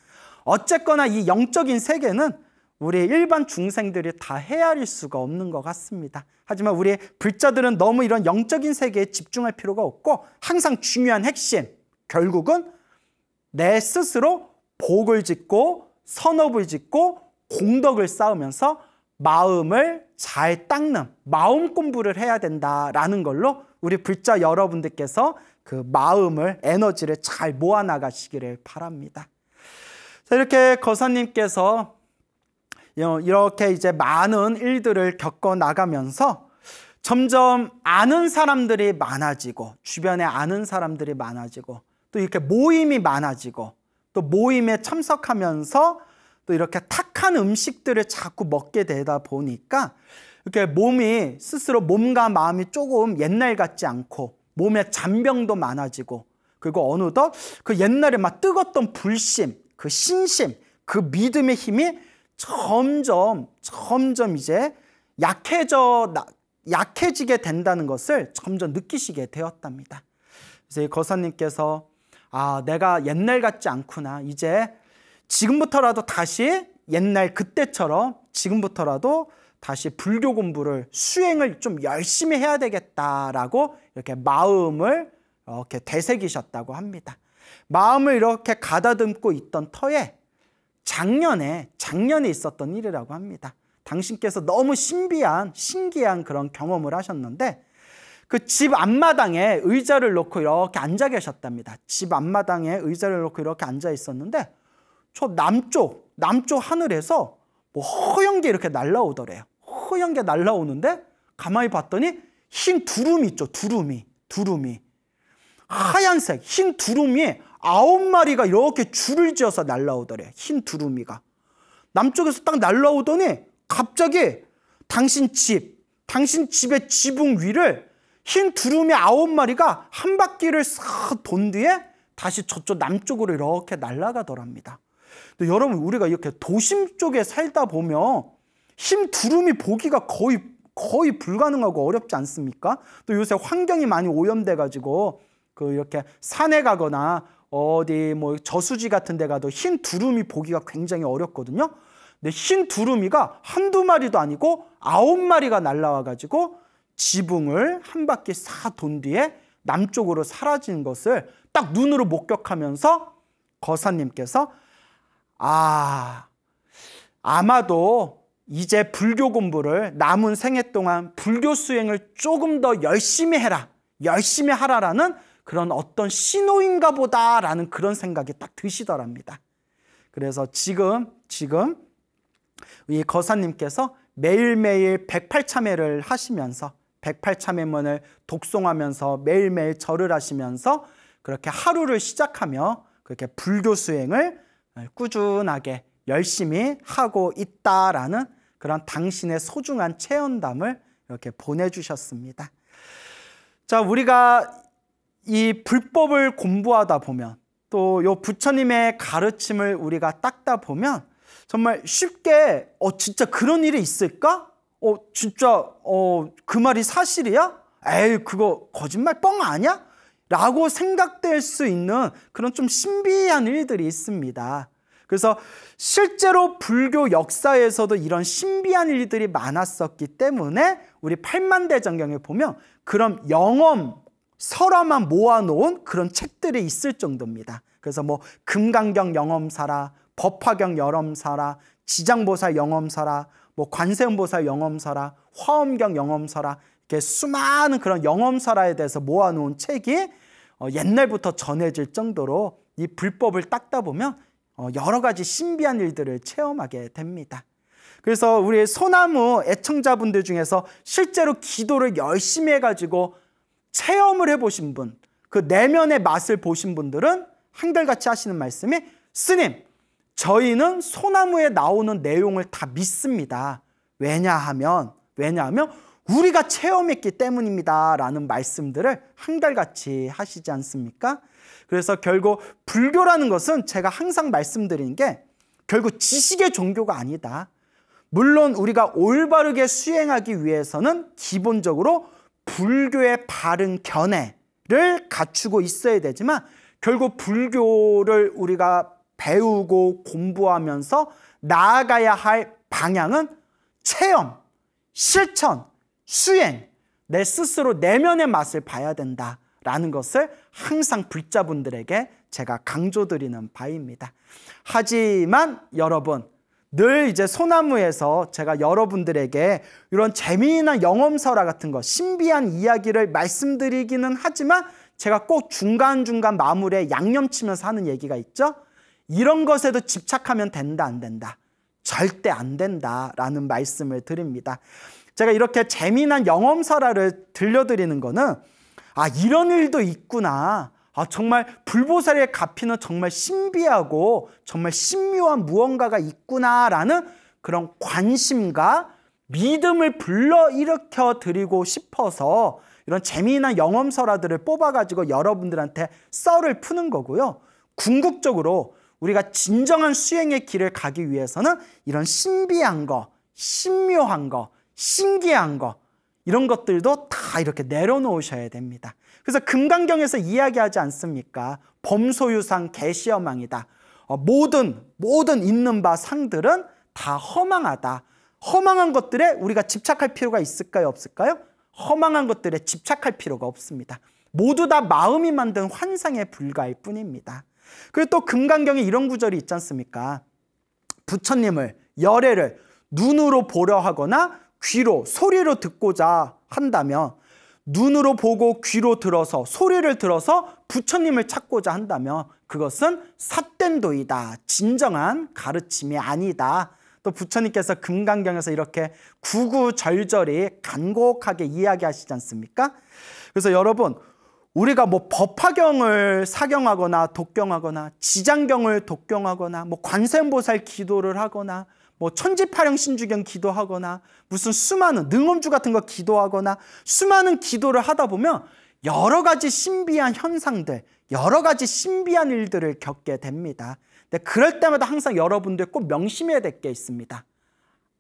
어쨌거나 이 영적인 세계는 우리 일반 중생들이 다 헤아릴 수가 없는 것 같습니다. 하지만 우리 불자들은 너무 이런 영적인 세계에 집중할 필요가 없고 항상 중요한 핵심, 결국은 내 스스로 복을 짓고 선업을 짓고 공덕을 쌓으면서 마음을 잘 닦는 마음 공부를 해야 된다라는 걸로 우리 불자 여러분들께서 그 마음을 에너지를 잘 모아나가시기를 바랍니다. 자, 이렇게 거사님께서 이렇게 이제 많은 일들을 겪어 나가면서 점점 아는 사람들이 많아지고 주변에 아는 사람들이 많아지고 또 이렇게 모임이 많아지고 또 모임에 참석하면서 또 이렇게 탁한 음식들을 자꾸 먹게 되다 보니까 이렇게 몸이 스스로 몸과 마음이 조금 옛날 같지 않고 몸에 잔병도 많아지고 그리고 어느덧 그 옛날에 막 뜨겁던 불심, 그 신심, 그 믿음의 힘이 점점 이제 약해지게 된다는 것을 점점 느끼시게 되었답니다. 그래서 이 거사님께서 내가 옛날 같지 않구나. 이제 지금부터라도 다시 옛날 그때처럼 지금부터라도 다시 불교 공부를 수행을 좀 열심히 해야 되겠다라고 이렇게 마음을 이렇게 되새기셨다고 합니다. 마음을 이렇게 가다듬고 있던 터에 작년에 있었던 일이라고 합니다. 당신께서 너무 신기한 그런 경험을 하셨는데 그 집 앞마당에 의자를 놓고 이렇게 앉아 계셨답니다. 집 앞마당에 의자를 놓고 이렇게 앉아 있었는데 저 남쪽 하늘에서 뭐 허연 게 이렇게 날라오더래요. 허연 게 날라오는데 가만히 봤더니 흰 두루미 있죠. 두루미. 하얀색 흰 두루미 9마리가 이렇게 줄을 지어서 날라오더래요. 흰 두루미가. 남쪽에서 딱 날라오더니 갑자기 당신 집의 지붕 위를 흰 두루미 9마리가 한 바퀴를 싹 돈 뒤에 다시 저쪽 남쪽으로 이렇게 날아가더랍니다. 근데 여러분, 우리가 이렇게 도심 쪽에 살다 보면 흰 두루미 보기가 거의 불가능하고 어렵지 않습니까? 또 요새 환경이 많이 오염돼 가지고 그 이렇게 산에 가거나 어디 뭐 저수지 같은 데 가도 흰 두루미 보기가 굉장히 어렵거든요. 근데 흰 두루미가 한두 마리도 아니고 9마리가 날라와 가지고 지붕을 한 바퀴 싹 돈 뒤에 남쪽으로 사라진 것을 딱 눈으로 목격하면서 거사님께서 아마도 이제 불교 공부를 남은 생애 동안 불교 수행을 조금 더 열심히 하라라는 그런 어떤 신호인가 보다라는 그런 생각이 딱 드시더랍니다. 그래서 지금 이 거사님께서 매일매일 108참회를 하시면서 108참회문을 독송하면서 매일매일 절을 하시면서 그렇게 하루를 시작하며 그렇게 불교 수행을 꾸준하게 열심히 하고 있다라는 그런 당신의 소중한 체험담을 이렇게 보내주셨습니다. 자, 우리가 이 불법을 공부하다 보면 또 요 부처님의 가르침을 우리가 닦다 보면 정말 쉽게 진짜 그런 일이 있을까? 진짜 그 말이 사실이야? 에이, 그거 거짓말 뻥 아니야? 라고 생각될 수 있는 그런 좀 신비한 일들이 있습니다. 그래서 실제로 불교 역사에서도 이런 신비한 일들이 많았었기 때문에 우리 팔만대장경에 보면 그런 영험 설화만 모아놓은 그런 책들이 있을 정도입니다. 그래서 뭐 금강경 영험사라, 법화경 영험사라, 지장보살 영험사라, 뭐 관세음보살 영험사라, 화엄경 영험사라, 이렇게 수많은 그런 영험사라에 대해서 모아놓은 책이 옛날부터 전해질 정도로 이 불법을 닦다 보면 여러 가지 신비한 일들을 체험하게 됩니다. 그래서 우리 소나무 애청자분들 중에서 실제로 기도를 열심히 해가지고 체험을 해보신 분, 그 내면의 맛을 보신 분들은 한결같이 하시는 말씀이, 스님, 저희는 소나무에 나오는 내용을 다 믿습니다. 왜냐하면 우리가 체험했기 때문입니다 라는 말씀들을 한결같이 하시지 않습니까? 그래서 결국 불교라는 것은 제가 항상 말씀드린 게 결국 지식의 종교가 아니다. 물론 우리가 올바르게 수행하기 위해서는 기본적으로 불교의 바른 견해를 갖추고 있어야 되지만 결국 불교를 우리가 배우고 공부하면서 나아가야 할 방향은 체험, 실천, 수행, 내 스스로 내면의 맛을 봐야 된다라는 것을 항상 불자분들에게 제가 강조드리는 바입니다. 하지만 여러분, 늘 이제 소나무에서 제가 여러분들에게 이런 재미난 영험설화 같은 거, 신비한 이야기를 말씀드리기는 하지만 제가 꼭 중간중간 마무리에 양념치면서 하는 얘기가 있죠. 이런 것에도 집착하면 된다, 안 된다? 절대 안 된다라는 말씀을 드립니다. 제가 이렇게 재미난 영험설화를 들려드리는 거는 이런 일도 있구나. 정말 불보살의 가피는 정말 신비하고 정말 신묘한 무언가가 있구나라는 그런 관심과 믿음을 불러일으켜 드리고 싶어서 이런 재미난 영험설화들을 뽑아가지고 여러분들한테 썰을 푸는 거고요. 궁극적으로 우리가 진정한 수행의 길을 가기 위해서는 이런 신비한 거, 신묘한 거, 신기한 거, 이런 것들도 다 이렇게 내려놓으셔야 됩니다. 그래서 금강경에서 이야기하지 않습니까? 범소유상 개시여망이다. 모든 있는 바 상들은 다 허망하다. 허망한 것들에 우리가 집착할 필요가 있을까요? 없을까요? 허망한 것들에 집착할 필요가 없습니다. 모두 다 마음이 만든 환상에 불과할 뿐입니다. 그리고 또 금강경에 이런 구절이 있지 않습니까? 부처님을, 열애를 눈으로 보려 하거나 귀로, 소리로 듣고자 한다면 눈으로 보고 귀로 들어서 소리를 들어서 부처님을 찾고자 한다면 그것은 삿된 도이다. 진정한 가르침이 아니다. 또 부처님께서 금강경에서 이렇게 구구절절히 간곡하게 이야기하시지 않습니까? 그래서 여러분, 우리가 뭐 법화경을 사경하거나 독경하거나 지장경을 독경하거나 뭐 관세음보살 기도를 하거나 뭐 천지파령신주경 기도하거나 무슨 수많은 능엄주 같은 거 기도하거나 수많은 기도를 하다 보면 여러 가지 신비한 현상들, 여러 가지 신비한 일들을 겪게 됩니다. 근데 그럴 때마다 항상 여러분들 꼭 명심해야 될 게 있습니다.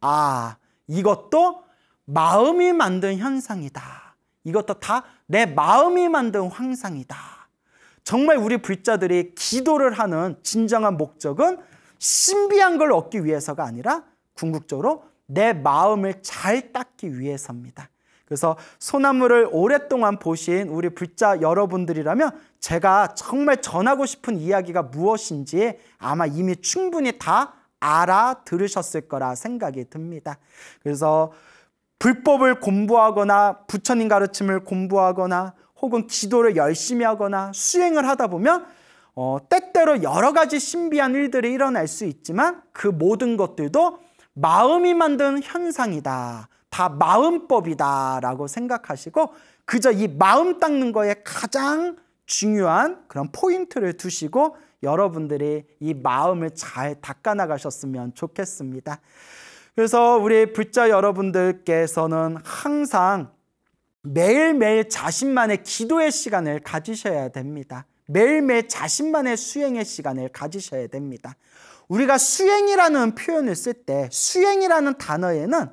아, 이것도 마음이 만든 현상이다. 이것도 다 내 마음이 만든 환상이다. 정말 우리 불자들이 기도를 하는 진정한 목적은 신비한 걸 얻기 위해서가 아니라 궁극적으로 내 마음을 잘 닦기 위해서입니다. 그래서 소나무를 오랫동안 보신 우리 불자 여러분들이라면 제가 정말 전하고 싶은 이야기가 무엇인지 아마 이미 충분히 다 알아들으셨을 거라 생각이 듭니다. 그래서 불법을 공부하거나 부처님 가르침을 공부하거나 혹은 기도를 열심히 하거나 수행을 하다 보면 때때로 여러 가지 신비한 일들이 일어날 수 있지만 그 모든 것들도 마음이 만든 현상이다. 다 마음법이다 라고 생각하시고 그저 이 마음 닦는 거에 가장 중요한 그런 포인트를 두시고 여러분들이 이 마음을 잘 닦아나가셨으면 좋겠습니다. 그래서 우리 불자 여러분들께서는 항상 매일매일 자신만의 기도의 시간을 가지셔야 됩니다. 매일매일 자신만의 수행의 시간을 가지셔야 됩니다. 우리가 수행이라는 표현을 쓸 때 수행이라는 단어에는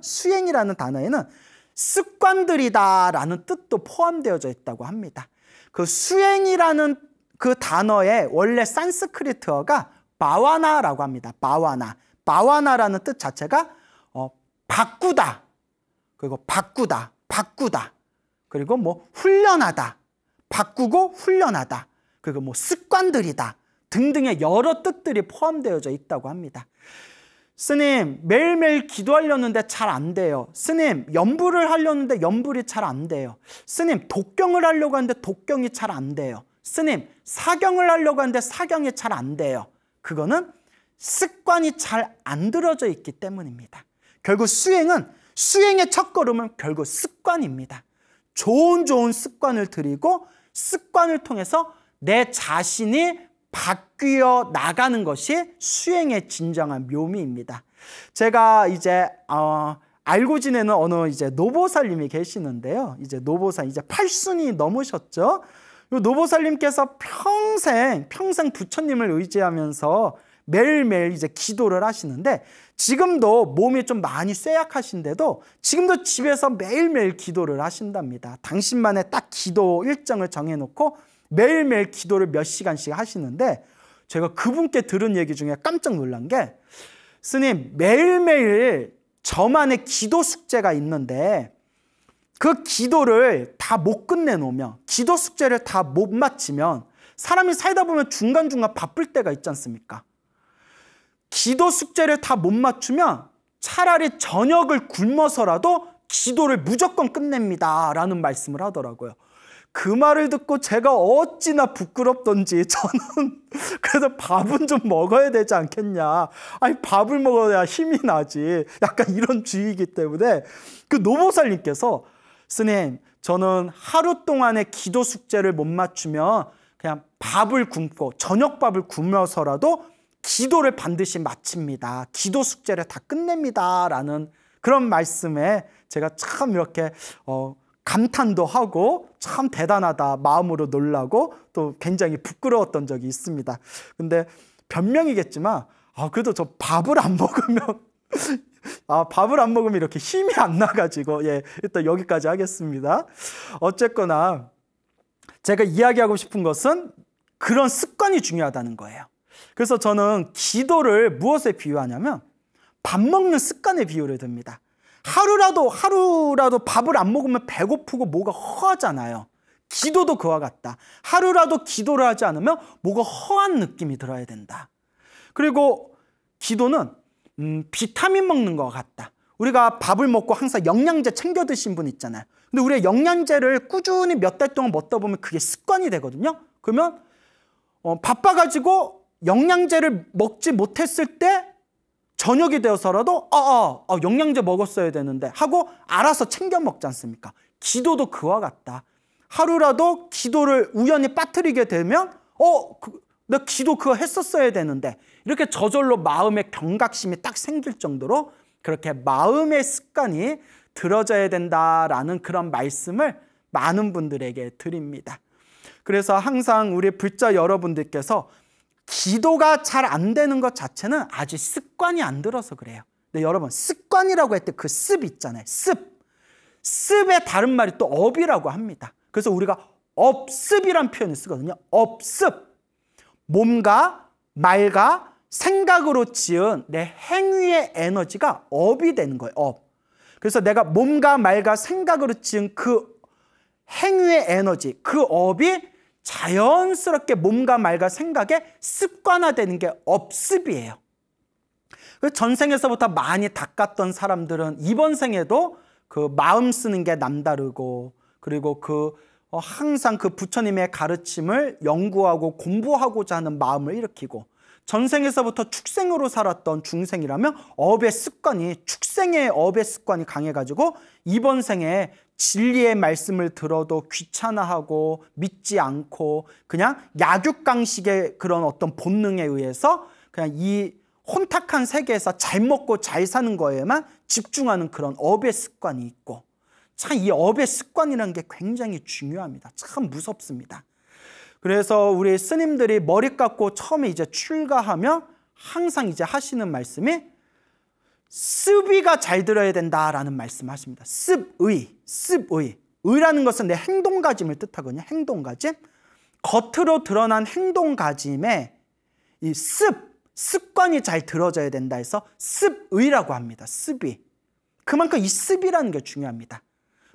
습관들이다라는 뜻도 포함되어져 있다고 합니다. 그 수행이라는 그 단어의 원래 산스크리트어가 바와나라고 합니다. 바와나라는 뜻 자체가 바꾸다, 그리고 바꾸다, 그리고 뭐 훈련하다, 바꾸고 훈련하다, 그리고 뭐 습관들이다 등등의 여러 뜻들이 포함되어져 있다고 합니다. 스님, 매일매일 기도하려는데 잘 안 돼요. 스님, 연불을 하려는데 연불이 잘 안 돼요. 스님, 독경을 하려고 하는데 독경이 잘 안 돼요. 스님, 사경을 하려고 하는데 사경이 잘 안 돼요. 그거는 습관이 잘 안 들어져 있기 때문입니다. 결국 수행의 첫걸음은 결국 습관입니다. 좋은 습관을 들이고 습관을 통해서 내 자신이 바뀌어 나가는 것이 수행의 진정한 묘미입니다. 제가 이제 알고 지내는 어느 이제 노보살님이 계시는데요. 이제 노보살 이제 8순이 넘으셨죠. 이 노보살님께서 평생 부처님을 의지하면서 매일매일 이제 기도를 하시는데 지금도 몸이 좀 많이 쇠약하신데도 지금도 집에서 매일매일 기도를 하신답니다. 당신만의 딱 기도 일정을 정해놓고 매일매일 기도를 몇 시간씩 하시는데 제가 그분께 들은 얘기 중에 깜짝 놀란 게 스님, 매일매일 저만의 기도 숙제가 있는데 그 기도를 다 못 끝내놓으면 기도 숙제를 다 못 마치면 사람이 살다 보면 중간중간 바쁠 때가 있지 않습니까? 기도 숙제를 다 못 맞추면 차라리 저녁을 굶어서라도 기도를 무조건 끝냅니다 라는 말씀을 하더라고요. 그 말을 듣고 제가 어찌나 부끄럽던지 저는 그래서 밥은 좀 먹어야 되지 않겠냐. 아니 밥을 먹어야 힘이 나지. 약간 이런 주의이기 때문에 그 노보살님께서 스님, 저는 하루 동안의 기도 숙제를 못 맞추면 그냥 밥을 굶고 저녁밥을 굶어서라도 기도를 반드시 마칩니다. 기도 숙제를 다 끝냅니다 라는 그런 말씀에 제가 참 이렇게 감탄도 하고 참 대단하다 마음으로 놀라고 또 굉장히 부끄러웠던 적이 있습니다. 근데 변명이겠지만 그래도 저 밥을 안 먹으면 밥을 안 먹으면 이렇게 힘이 안 나가지고 일단 여기까지 하겠습니다. 어쨌거나 제가 이야기하고 싶은 것은 그런 습관이 중요하다는 거예요. 그래서 저는 기도를 무엇에 비유하냐면 밥 먹는 습관에 비유를 듭니다. 하루라도 밥을 안 먹으면 배고프고 뭐가 허하잖아요. 기도도 그와 같다. 하루라도 기도를 하지 않으면 뭐가 허한 느낌이 들어야 된다. 그리고 기도는 비타민 먹는 것 같다. 우리가 밥을 먹고 항상 영양제 챙겨 드신 분 있잖아요. 근데 우리가 영양제를 꾸준히 몇 달 동안 먹다 보면 그게 습관이 되거든요. 그러면 바빠가지고 영양제를 먹지 못했을 때 저녁이 되어서라도 영양제 먹었어야 되는데 하고 알아서 챙겨 먹지 않습니까? 기도도 그와 같다. 하루라도 기도를 우연히 빠뜨리게 되면 나 기도 그거 했었어야 되는데 이렇게 저절로 마음의 경각심이 딱 생길 정도로 그렇게 마음의 습관이 들어져야 된다라는 그런 말씀을 많은 분들에게 드립니다. 그래서 항상 우리 불자 여러분들께서 기도가 잘 안 되는 것 자체는 아직 습관이 안 들어서 그래요. 근데 여러분 습관이라고 할 때 그 습 있잖아요. 습의 다른 말이 또 업이라고 합니다. 그래서 우리가 업습이란 표현을 쓰거든요. 업습. 몸과 말과 생각으로 지은 내 행위의 에너지가 업이 되는 거예요. 업. 그래서 내가 몸과 말과 생각으로 지은 그 행위의 에너지, 그 업이 자연스럽게 몸과 말과 생각에 습관화되는 게 업습이에요. 전생에서부터 많이 닦았던 사람들은 이번 생에도 그 마음 쓰는 게 남다르고 그리고 항상 그 부처님의 가르침을 연구하고 공부하고자 하는 마음을 일으키고 전생에서부터 축생으로 살았던 중생이라면 축생의 업의 습관이 강해가지고 이번 생에 진리의 말씀을 들어도 귀찮아하고 믿지 않고 그냥 약육강식의 그런 어떤 본능에 의해서 그냥 이 혼탁한 세계에서 잘 먹고 잘 사는 거에만 집중하는 그런 업의 습관이 있고 참 이 업의 습관이라는 게 굉장히 중요합니다. 참 무섭습니다. 그래서 우리 스님들이 머리 깎고 처음에 이제 출가하면 항상 이제 하시는 말씀이 습의가 잘 들어야 된다라는 말씀하십니다. 습의. 의라는 것은 내 행동가짐을 뜻하거든요. 행동가짐. 겉으로 드러난 행동가짐에 이 습관이 잘 들어져야 된다 해서 습의라고 합니다. 습의. 그만큼 이 습이라는 게 중요합니다.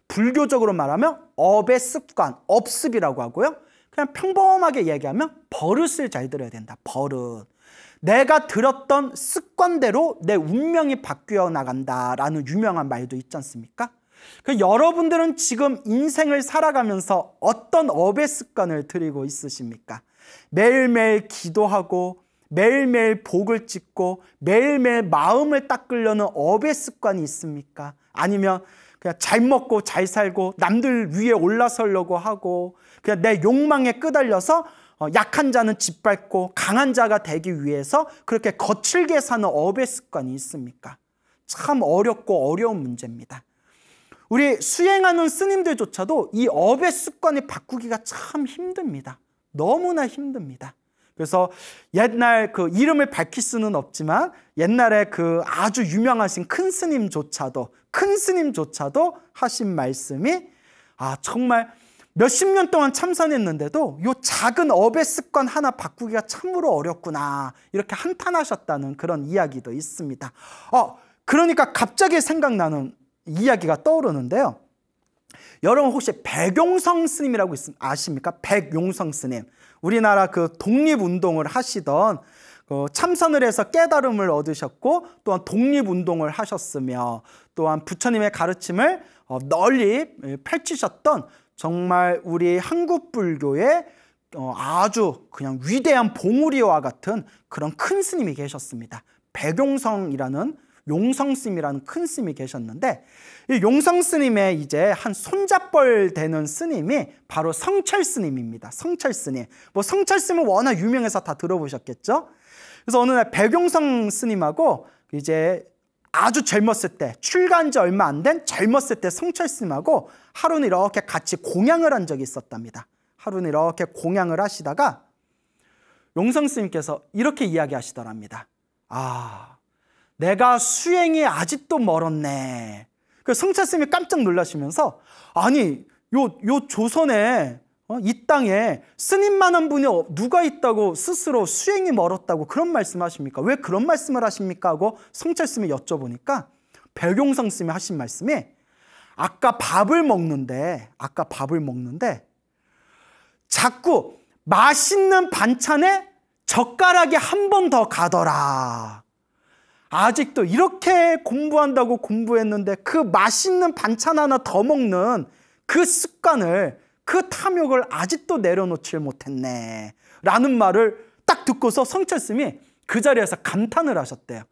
불교적으로 말하면 업의 습관, 업습이라고 하고요. 그냥 평범하게 얘기하면 버릇을 잘 들어야 된다. 버릇. 내가 들었던 습관대로 내 운명이 바뀌어 나간다라는 유명한 말도 있지 않습니까? 여러분들은 지금 인생을 살아가면서 어떤 업의 습관을 들이고 있으십니까? 매일매일 기도하고 매일매일 복을 찍고 매일매일 마음을 닦으려는 업의 습관이 있습니까? 아니면 그냥 잘 먹고 잘 살고 남들 위에 올라서려고 하고 그냥 내 욕망에 끄달려서 약한 자는 짓밟고 강한 자가 되기 위해서 그렇게 거칠게 사는 업의 습관이 있습니까? 참 어렵고 어려운 문제입니다. 우리 수행하는 스님들조차도 이 업의 습관을 바꾸기가 참 힘듭니다. 너무나 힘듭니다. 그래서 옛날 그 이름을 밝힐 수는 없지만 옛날에 그 아주 유명하신 큰 스님조차도 하신 말씀이 정말 몇십 년 동안 참선했는데도 이 작은 업의 습관 하나 바꾸기가 참으로 어렵구나 이렇게 한탄하셨다는 그런 이야기도 있습니다. 그러니까 갑자기 생각나는 이야기가 떠오르는데요. 여러분 혹시 백용성 스님이라고 아십니까? 백용성 스님. 우리나라 그 독립운동을 하시던 참선을 해서 깨달음을 얻으셨고 또한 독립운동을 하셨으며 또한 부처님의 가르침을 널리 펼치셨던 정말 우리 한국 불교의 아주 그냥 위대한 봉우리와 같은 그런 큰 스님이 계셨습니다. 백용성이라는 용성스님이라는 큰 스님이 계셨는데 이 용성스님의 이제 한 손잡벌 되는 스님이 바로 성철스님입니다. 성철스님. 성철스님은 워낙 유명해서 다 들어보셨겠죠? 그래서 어느 날 백용성 스님하고 이제 아주 젊었을 때 출가한 지 얼마 안 된 젊었을 때 성철스님하고 하루는 이렇게 같이 공양을 한 적이 있었답니다. 하루는 이렇게 공양을 하시다가 용성스님께서 이렇게 이야기하시더랍니다. 내가 수행이 아직도 멀었네. 성철스님이 깜짝 놀라시면서 아니 요 조선에 이 땅에 스님만한 분이 누가 있다고 스스로 수행이 멀었다고 그런 말씀하십니까? 왜 그런 말씀을 하십니까? 하고 성철스님이 여쭤보니까 백용성 스님이 하신 말씀이 아까 밥을 먹는데 자꾸 맛있는 반찬에 젓가락이 한 번 더 가더라. 아직도 이렇게 공부한다고 공부했는데 그 맛있는 반찬 하나 더 먹는 그 습관을, 그 탐욕을 아직도 내려놓질 못했네 라는 말을 딱 듣고서 성철 스님이 그 자리에서 감탄을 하셨대요.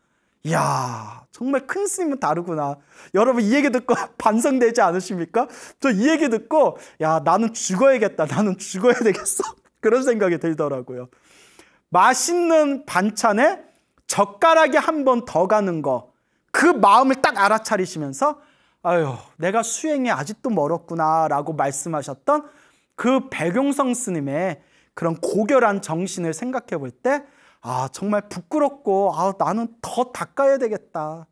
이야, 정말 큰 스님은 다르구나. 여러분 이 얘기 듣고 반성되지 않으십니까? 저 이 얘기 듣고 야, 나는 죽어야겠다, 나는 죽어야 되겠어 그런 생각이 들더라고요. 맛있는 반찬에 젓가락이 한 번 더 가는 거, 그 마음을 딱 알아차리시면서 아유, 내가 수행이 아직도 멀었구나 라고 말씀하셨던 그 백용성 스님의 그런 고결한 정신을 생각해 볼 때 정말 부끄럽고 나는 더 닦아야 되겠다,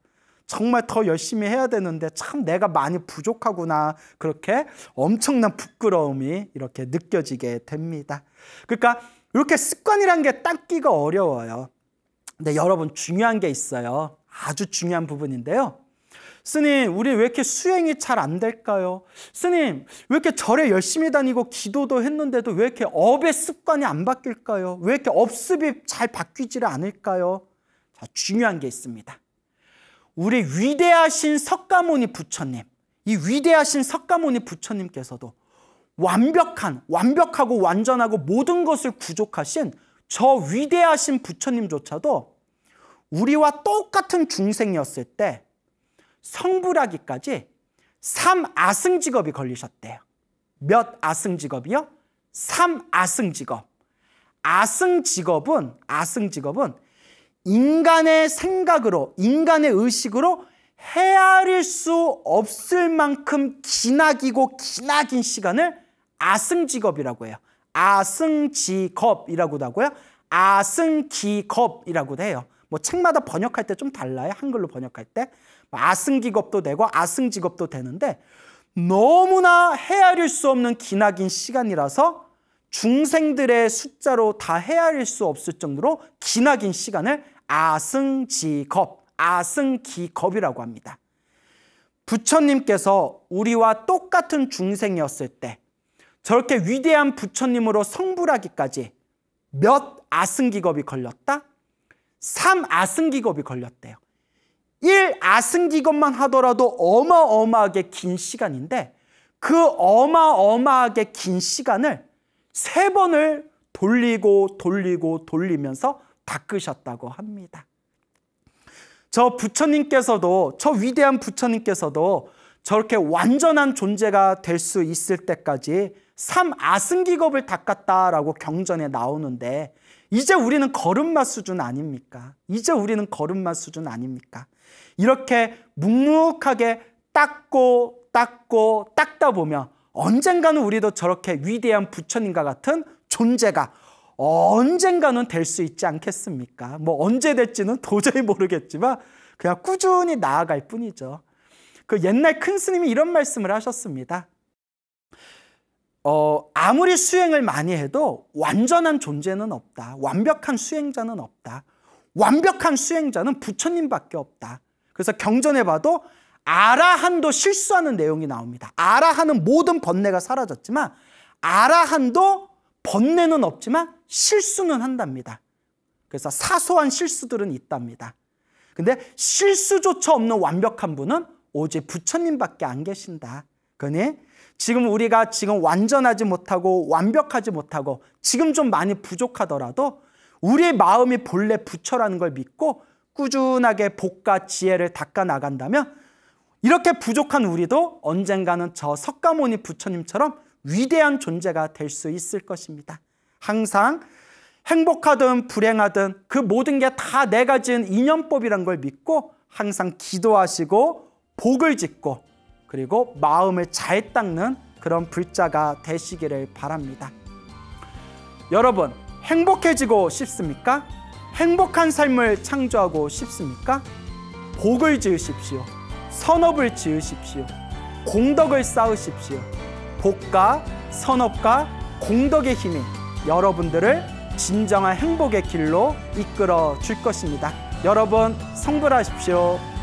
정말 더 열심히 해야 되는데 참 내가 많이 부족하구나, 그렇게 엄청난 부끄러움이 이렇게 느껴지게 됩니다. 그러니까 이렇게 습관이란 게 닦기가 어려워요. 근데 여러분 중요한 게 있어요. 아주 중요한 부분인데요. 스님, 우리 왜 이렇게 수행이 잘 안 될까요? 스님, 왜 이렇게 절에 열심히 다니고 기도도 했는데도 왜 이렇게 업의 습관이 안 바뀔까요? 왜 이렇게 업습이 잘 바뀌지를 않을까요? 자, 중요한 게 있습니다. 우리 위대하신 석가모니 부처님, 이 위대하신 석가모니 부처님께서도 완벽하고 완전하고 모든 것을 구족하신 저 위대하신 부처님조차도 우리와 똑같은 중생이었을 때 성불하기까지 3아승직업이 걸리셨대요. 몇 아승직업이요? 3아승직업. 아승직업은 인간의 생각으로, 인간의 의식으로 헤아릴 수 없을 만큼 기나기고 기나긴 시간을 아승직업이라고 해요. 아승직업이라고도 하고요, 아승기겁이라고도 해요. 뭐 책마다 번역할 때 좀 달라요. 한글로 번역할 때 아승기겁도 되고 아승직업도 되는데, 너무나 헤아릴 수 없는 기나긴 시간이라서 중생들의 숫자로 다 헤아릴 수 없을 정도로 기나긴 시간을 아승기겁이라고 합니다. 부처님께서 우리와 똑같은 중생이었을 때 저렇게 위대한 부처님으로 성불하기까지 몇 아승기겁이 걸렸다? 3아승기겁이 걸렸대요. 1아승기겁만 하더라도 어마어마하게 긴 시간인데, 그 어마어마하게 긴 시간을 3번을 돌리면서 닦으셨다고 합니다. 저 위대한 부처님께서도 저렇게 완전한 존재가 될 수 있을 때까지 3아승기겁을 닦았다라고 경전에 나오는데, 이제 우리는 걸음마 수준 아닙니까? 이렇게 묵묵하게 닦다 보면 언젠가는 우리도 저렇게 위대한 부처님과 같은 존재가 언젠가는 될 수 있지 않겠습니까? 뭐 언제 될지는 도저히 모르겠지만 그냥 꾸준히 나아갈 뿐이죠. 그 옛날 큰 스님이 이런 말씀을 하셨습니다. 아무리 수행을 많이 해도 완전한 존재는 없다. 완벽한 수행자는 없다. 완벽한 수행자는 부처님밖에 없다. 그래서 경전에 봐도 아라한도 실수하는 내용이 나옵니다. 아라한은 모든 번뇌가 사라졌지만 아라한도 번뇌는 없지만 실수는 한답니다. 그래서 사소한 실수들은 있답니다. 근데 실수조차 없는 완벽한 분은 오직 부처님밖에 안 계신다. 그러니 지금 우리가 완전하지 못하고 완벽하지 못하고 지금 좀 많이 부족하더라도 우리의 마음이 본래 부처라는 걸 믿고 꾸준하게 복과 지혜를 닦아 나간다면 이렇게 부족한 우리도 언젠가는 저 석가모니 부처님처럼 위대한 존재가 될 수 있을 것입니다. 항상 행복하든 불행하든 그 모든 게 다 내가 지은 인연법이란 걸 믿고 항상 기도하시고 복을 짓고 그리고 마음을 잘 닦는 그런 불자가 되시기를 바랍니다. 여러분, 행복해지고 싶습니까? 행복한 삶을 창조하고 싶습니까? 복을 지으십시오. 선업을 지으십시오. 공덕을 쌓으십시오. 복과 선업과 공덕의 힘이 여러분들을 진정한 행복의 길로 이끌어 줄 것입니다. 여러분, 성불하십시오.